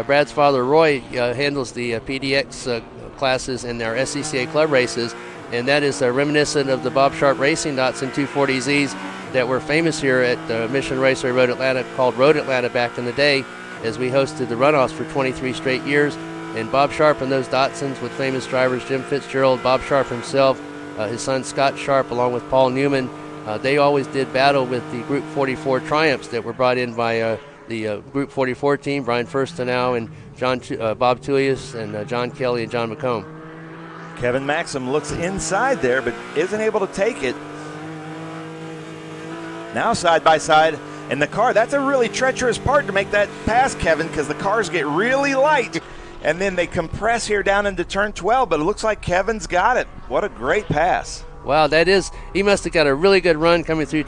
Brad's father, Roy, handles the PDX classes in our SCCA club races, and that is reminiscent of the Bob Sharp Racing Datsun 240Zs that were famous here at Mission Raceway Road Atlanta, called Road Atlanta back in the day, as we hosted the runoffs for 23 straight years. And Bob Sharp and those Datsuns with famous drivers Jim Fitzgerald, Bob Sharp himself, his son Scott Sharp, along with Paul Newman, they always did battle with the Group 44 Triumphs that were brought in by the Group 44 team, Brian Furstenau and Bob Tullius and John Kelly and John McComb. Kevin Maxim looks inside there, but isn't able to take it. Now side by side in the car. That's a really treacherous part to make that pass, Kevin, because the cars get really light, and then they compress here down into turn 12, but it looks like Kevin's got it. What a great pass. Wow, he must have got a really good run coming through.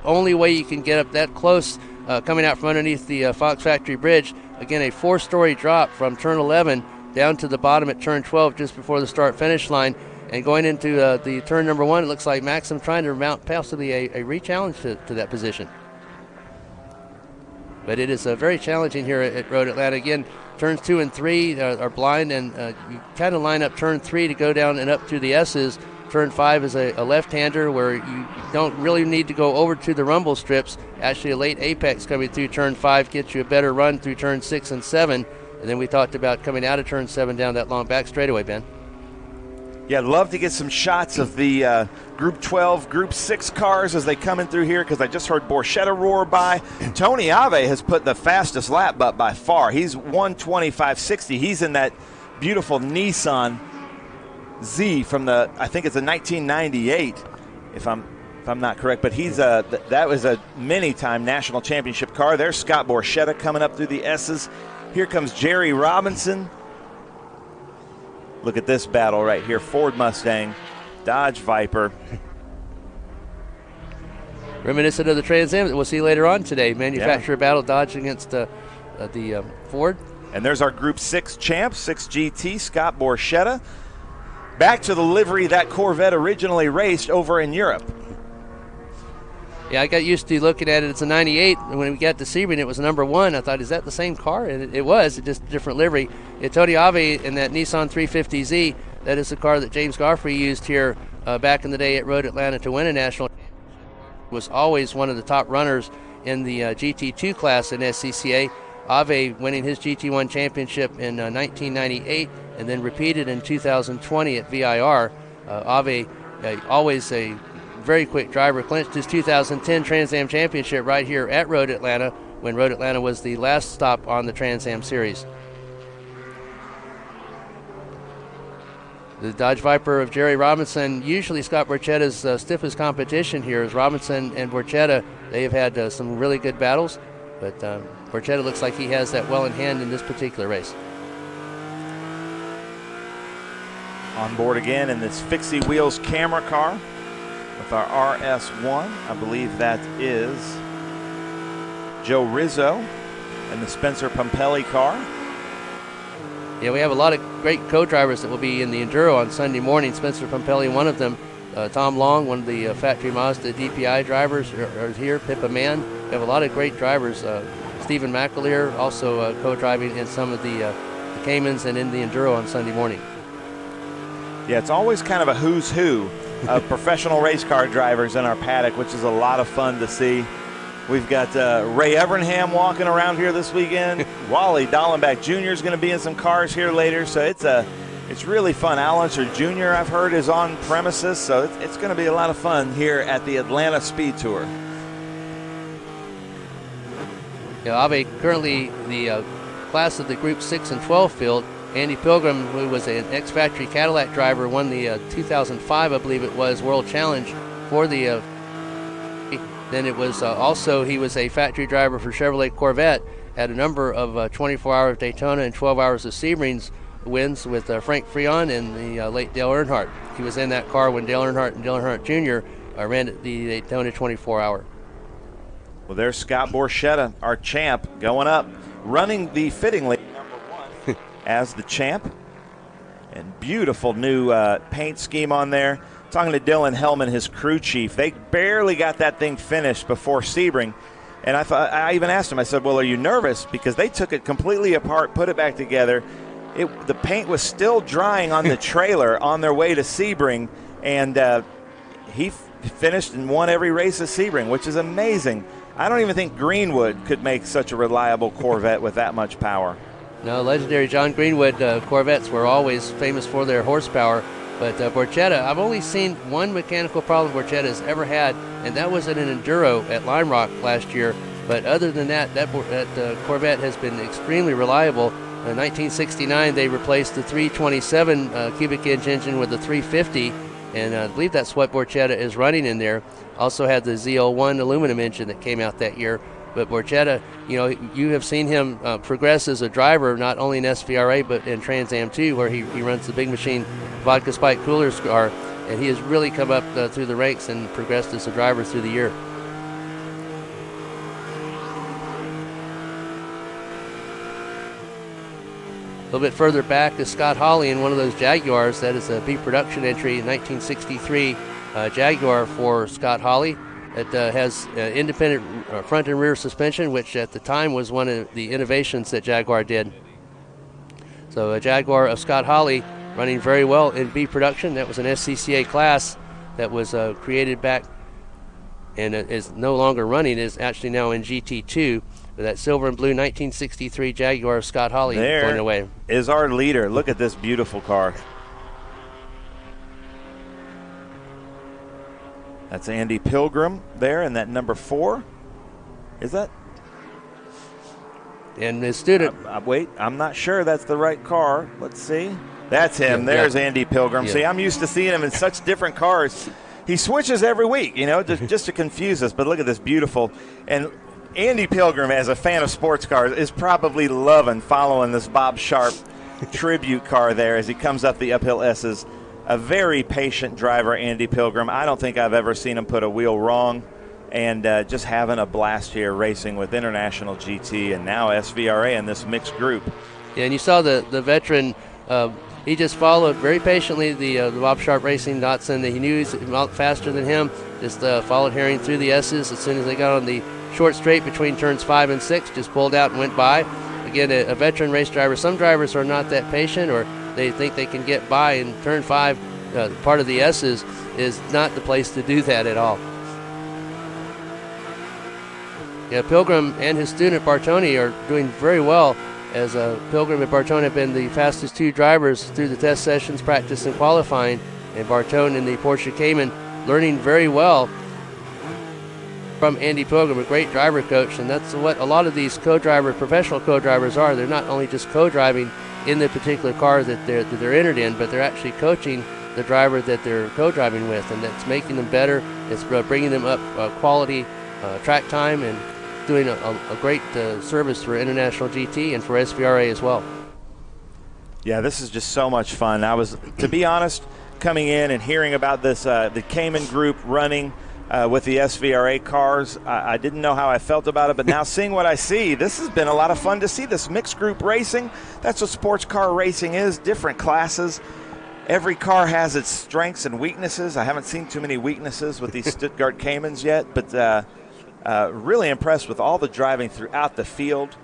Only way you can get up that close coming out from underneath the Fox Factory Bridge. Again, a 4-story drop from turn 11 down to the bottom at turn 12 just before the start-finish line. And going into the turn number 1, it looks like Maxim trying to mount possibly a re-challenge to that position. But it is very challenging here at Road Atlanta. Again, turns 2 and 3 are blind, and you kind of line up turn 3 to go down and up through the S's. Turn 5 is a left-hander where you don't really need to go over to the rumble strips. Actually, a late apex coming through turn 5 gets you a better run through turn 6 and 7. And then we talked about coming out of turn 7 down that long back straightaway, Ben. Yeah, I'd love to get some shots of the Group 12, Group 6 cars as they come in through here, because I just heard Borchetta roar by. Tony Ave has put the fastest lap up by far. He's 1:25.60. He's in that beautiful Nissan Z from I think it's a 1998, if I'm not correct, but he's that was a many-time national championship car. There's Scott Borchetta coming up through the S's. Here comes Jerry Robinson. Look at this battle right here. Ford Mustang, Dodge Viper. Reminiscent of the Trans Am that we'll see later on today. Manufacturer battle, Dodge against the Ford. And there's our Group 6 champ, 6 GT, Scott Borchetta. Back to the livery that Corvette originally raced over in Europe. Yeah, I got used to looking at it. It's a 98. And when we got to Sebring, it was number 1. I thought, is that the same car? And it was. It just different livery. Tony Ave in that Nissan 350Z, that is the car that James Goffrey used here back in the day at Road Atlanta to win a national championship. Was always one of the top runners in the GT2 class in SCCA. Ave winning his GT1 championship in 1998 and then repeated in 2020 at VIR. Ave, always a very quick driver, clinched his 2010 Trans Am championship right here at Road Atlanta when Road Atlanta was the last stop on the Trans Am series. The Dodge Viper of Jerry Robinson, usually Scott Borchetta's stiffest competition here is Robinson and Borchetta. They have had some really good battles, but Borchetta looks like he has that well in hand in this particular race. On board again in this Fixie Wheels camera car with our RS1. I believe that is Joe Rizzo and the Spencer Pompelli car. Yeah, we have a lot of great co-drivers that will be in the Enduro on Sunday morning. Spencer Pompelli, one of them. Tom Long, one of the factory Mazda DPI drivers, are here. Pippa Mann. We have a lot of great drivers. Stephen McAleer also co-driving in some of the Caymans and in the Enduro on Sunday morning. Yeah, it's always kind of a who's who of professional race car drivers in our paddock, which is a lot of fun to see. We've got Ray Evernham walking around here this weekend. Wally Dallenbach Jr. is going to be in some cars here later, so it's really fun. Al Unser Jr., I've heard, is on premises, so it's going to be a lot of fun here at the Atlanta SpeedTour. Yeah, Ave currently the class of the Group 6 and 12 field. Andy Pilgrim, who was an ex-factory Cadillac driver, won the 2005, I believe it was, World Challenge for the then it was also, he was a factory driver for Chevrolet Corvette, had a number of 24-hour Daytona and 12 hours of Sebrings wins with Frank Freon and the late Dale Earnhardt. He was in that car when Dale Earnhardt and Dale Earnhardt Jr. Ran the Daytona 24-hour. Well, there's Scott Borchetta, our champ, going up, running the fittingly #1 as the champ. And beautiful new paint scheme on there. Talking to Dylan Hellman, his crew chief, they barely got that thing finished before Sebring. And I even asked him, I said, well, are you nervous? Because they took it completely apart, put it back together. The paint was still drying on the trailer on their way to Sebring, and he finished and won every race at Sebring, which is amazing. I don't even think Greenwood could make such a reliable Corvette with that much power. No, legendary John Greenwood Corvettes were always famous for their horsepower. But Borchetta, I've only seen one mechanical problem Borchetta has ever had, and that was in an Enduro at Lime Rock last year. But other than that, that Corvette has been extremely reliable. In 1969, they replaced the 327 cubic inch engine with the 350, and I believe that's what Borchetta is running in there. Also had the Z01 aluminum engine that came out that year. But Borchetta, you have seen him progress as a driver, not only in SVRA, but in Trans Am 2, where he runs the big machine vodka spike cooler car, and he has really come up through the ranks and progressed as a driver through the year. A little bit further back is Scott Hawley in one of those Jaguars. That is a B production entry in 1963 Jaguar for Scott Hawley. It has independent front and rear suspension, which at the time was one of the innovations that Jaguar did. So a Jaguar of Scott Hawley running very well in B production. That was an SCCA class that was created back and is no longer running. It is actually now in GT2. But that silver and blue 1963 Jaguar of Scott Hawley going away. Is our leader. Look at this beautiful car. That's Andy Pilgrim there in that number 4. Is that? And his student. Wait, I'm not sure that's the right car. Let's see. That's him. There's Andy Pilgrim. See, I'm used to seeing him in such different cars. He switches every week, just to confuse us. But look at this beautiful. And Andy Pilgrim, as a fan of sports cars, is probably loving following this Bob Sharp tribute car there as he comes up the uphill S's. A very patient driver, Andy Pilgrim. I don't think I've ever seen him put a wheel wrong. And just having a blast here racing with International GT and now SVRA in this mixed group. Yeah, and you saw the veteran, he just followed very patiently the Bob Sharp Racing Datsun. He knew he was out faster than him, just followed Herring through the S's. As soon as they got on the short straight between turns 5 and 6, just pulled out and went by. Again, a veteran race driver. Some drivers are not that patient, or they think they can get by, and turn 5, part of the S's, is not the place to do that at all. Yeah, Pilgrim and his student Bartoni are doing very well, as Pilgrim and Bartoni have been the fastest 2 drivers through the test sessions, practice, and qualifying. And Bartoni in the Porsche Cayman learning very well from Andy Pilgrim, a great driver coach. And that's what a lot of these professional co-drivers are. They're not only just co-driving in the particular car that they're entered in, but they're actually coaching the driver that they're co-driving with, and that's making them better. It's bringing them up quality track time, and doing a great service for International GT and for SVRA as well. Yeah, this is just so much fun. I was, to be honest, coming in and hearing about this, the Cayman group running with the SVRA cars, I didn't know how I felt about it, but now seeing what I see, this has been a lot of fun to see this mixed group racing. That's what sports car racing is, different classes. Every car has its strengths and weaknesses. I haven't seen too many weaknesses with these Stuttgart Caymans yet, but really impressed with all the driving throughout the field.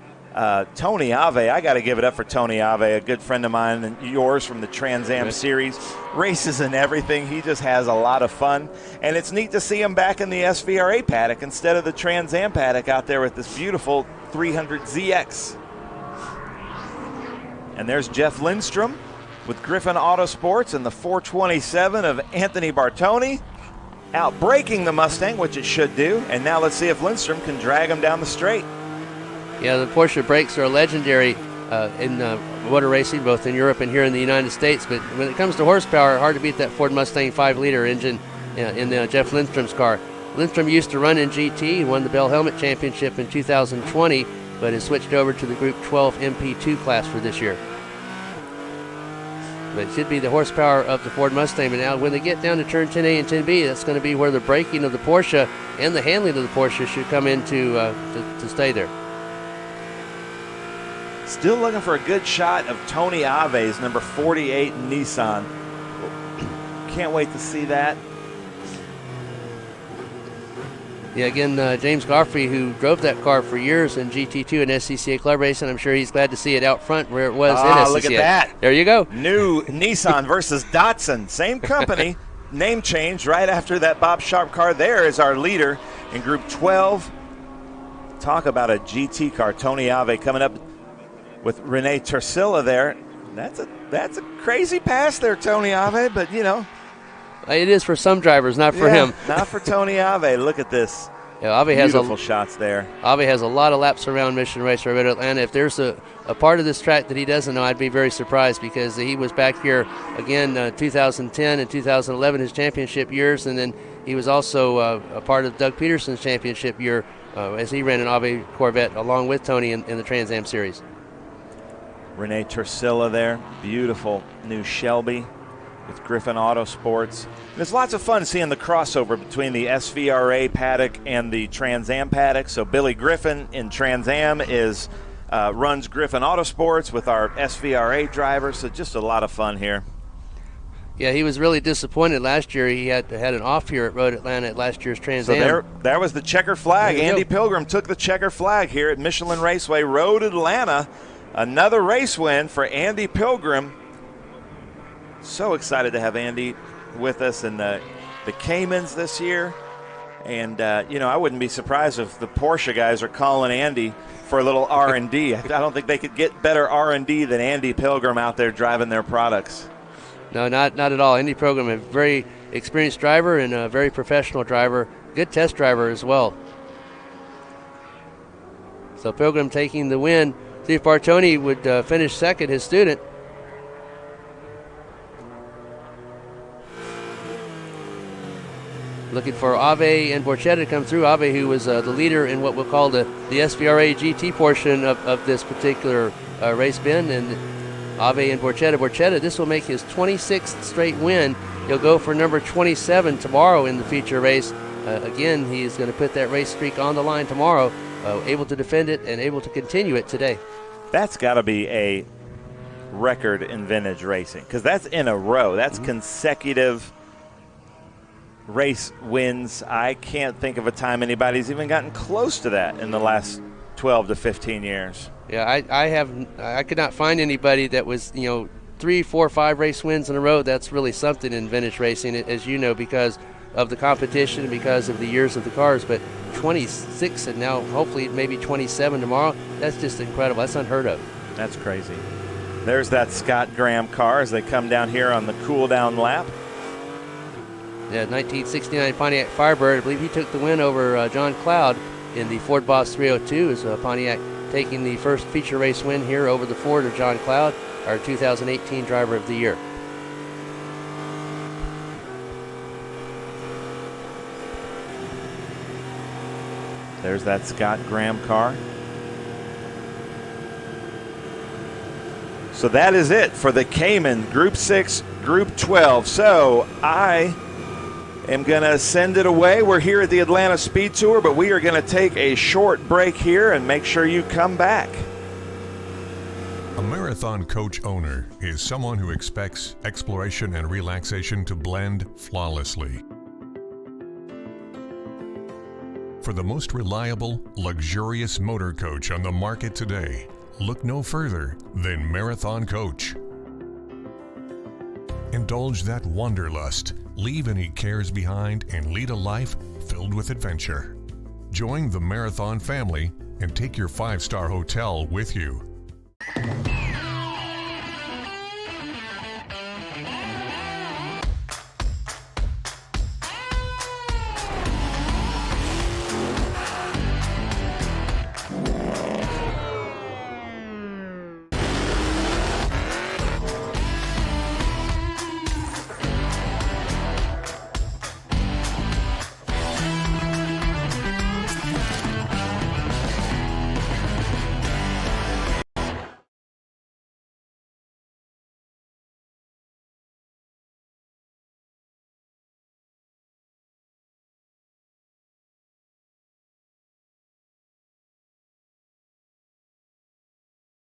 Tony Ave, I got to give it up for Tony Ave, a good friend of mine and yours from the Trans Am series. Races and everything. He just has a lot of fun. And it's neat to see him back in the SVRA paddock instead of the Trans Am paddock out there with this beautiful 300ZX. And there's Jeff Lindstrom with Griffin Autosports and the 427 of Anthony Bartoni. Out braking the Mustang, which it should do, and now let's see if Lindstrom can drag him down the straight. Yeah, the Porsche brakes are legendary in motor racing, both in Europe and here in the United States, but when it comes to horsepower, hard to beat that Ford Mustang 5-liter engine in Jeff Lindstrom's car. Lindstrom used to run in GT. He won the Bell Helmet Championship in 2020, but has switched over to the Group 12 MP2 class for this year. But it should be the horsepower of the Ford Mustang. But now when they get down to turn 10A and 10B, that's going to be where the braking of the Porsche and the handling of the Porsche should come in to stay there. Still looking for a good shot of Tony Ave's number 48 Nissan. Can't wait to see that. Yeah, again, James Goffrey, who drove that car for years in GT2 and SCCA Club Racing, I'm sure he's glad to see it out front where it was in SCCA. Look at that. There you go. New Nissan versus Datsun. Same company. Name change right after that Bob Sharp car. There is our leader in Group 12. Talk about a GT car. Tony Ave coming up with Rene Tursilla there. That's a crazy pass there, Tony Ave, but you know. It is for some drivers, not for him. Not for Tony Ave. Look at this. Yeah, Ave has beautiful shots there. Ave has a lot of laps around Mission Raceway at Atlanta. If there's a part of this track that he doesn't know, I'd be very surprised, because he was back here again 2010 and 2011, his championship years, and then he was also a part of Doug Peterson's championship year as he ran an Ave Corvette along with Tony in the Trans Am Series. Rene Tursilla there. Beautiful new Shelby with Griffin Autosports. And it's lots of fun seeing the crossover between the SVRA paddock and the Trans Am paddock. So Billy Griffin in Trans Am runs Griffin Autosports with our SVRA driver. So just a lot of fun here. Yeah, he was really disappointed last year. He had an off here at Road Atlanta at last year's Trans Am. So there was the checker flag. Andy Pilgrim took the checker flag here at Michelin Raceway Road Atlanta. Another race win for Andy Pilgrim. So excited to have Andy with us in the Caymans this year. And, I wouldn't be surprised if the Porsche guys are calling Andy for a little R&D. I don't think they could get better R&D than Andy Pilgrim out there driving their products. No, not at all. Andy Pilgrim, a very experienced driver and a very professional driver. Good test driver as well. So Pilgrim taking the win. See if Bartoni would finish second, his student. Looking for Ave and Borchetta to come through. Ave, who was the leader in what we'll call the SVRA GT portion of this particular race bin. And Ave and Borchetta, this will make his 26th straight win. He'll go for number 27 tomorrow in the feature race. Again, he is going to put that race streak on the line tomorrow, able to defend it and able to continue it today. That's got to be a record in vintage racing, because that's in a row. That's consecutive race wins. I can't think of a time anybody's even gotten close to that in the last 12 to 15 years. Yeah, I could not find anybody that was, 3, 4, 5 race wins in a row. That's really something in vintage racing, as you know, because of the competition and because of the years of the cars. But 26 and now hopefully maybe 27 tomorrow, that's just incredible. That's unheard of. That's crazy. There's that Scott Graham car as they come down here on the cool down lap. Yeah, 1969 Pontiac Firebird. I believe he took the win over John Cloud in the Ford Boss 302 as Pontiac taking the first feature race win here over the Ford of John Cloud, our 2018 Driver of the Year. There's that Scott Graham car. So that is it for the Cayman Group 6, Group 12. So I am going to send it away. We're here at the Atlanta Speed Tour, but we are going to take a short break here and make sure you come back. A marathon coach owner is someone who expects exploration and relaxation to blend flawlessly. For the most reliable, luxurious motor coach on the market today, look no further than Marathon Coach. Indulge that wanderlust, leave any cares behind, and lead a life filled with adventure. Join the Marathon family and take your 5-star hotel with you.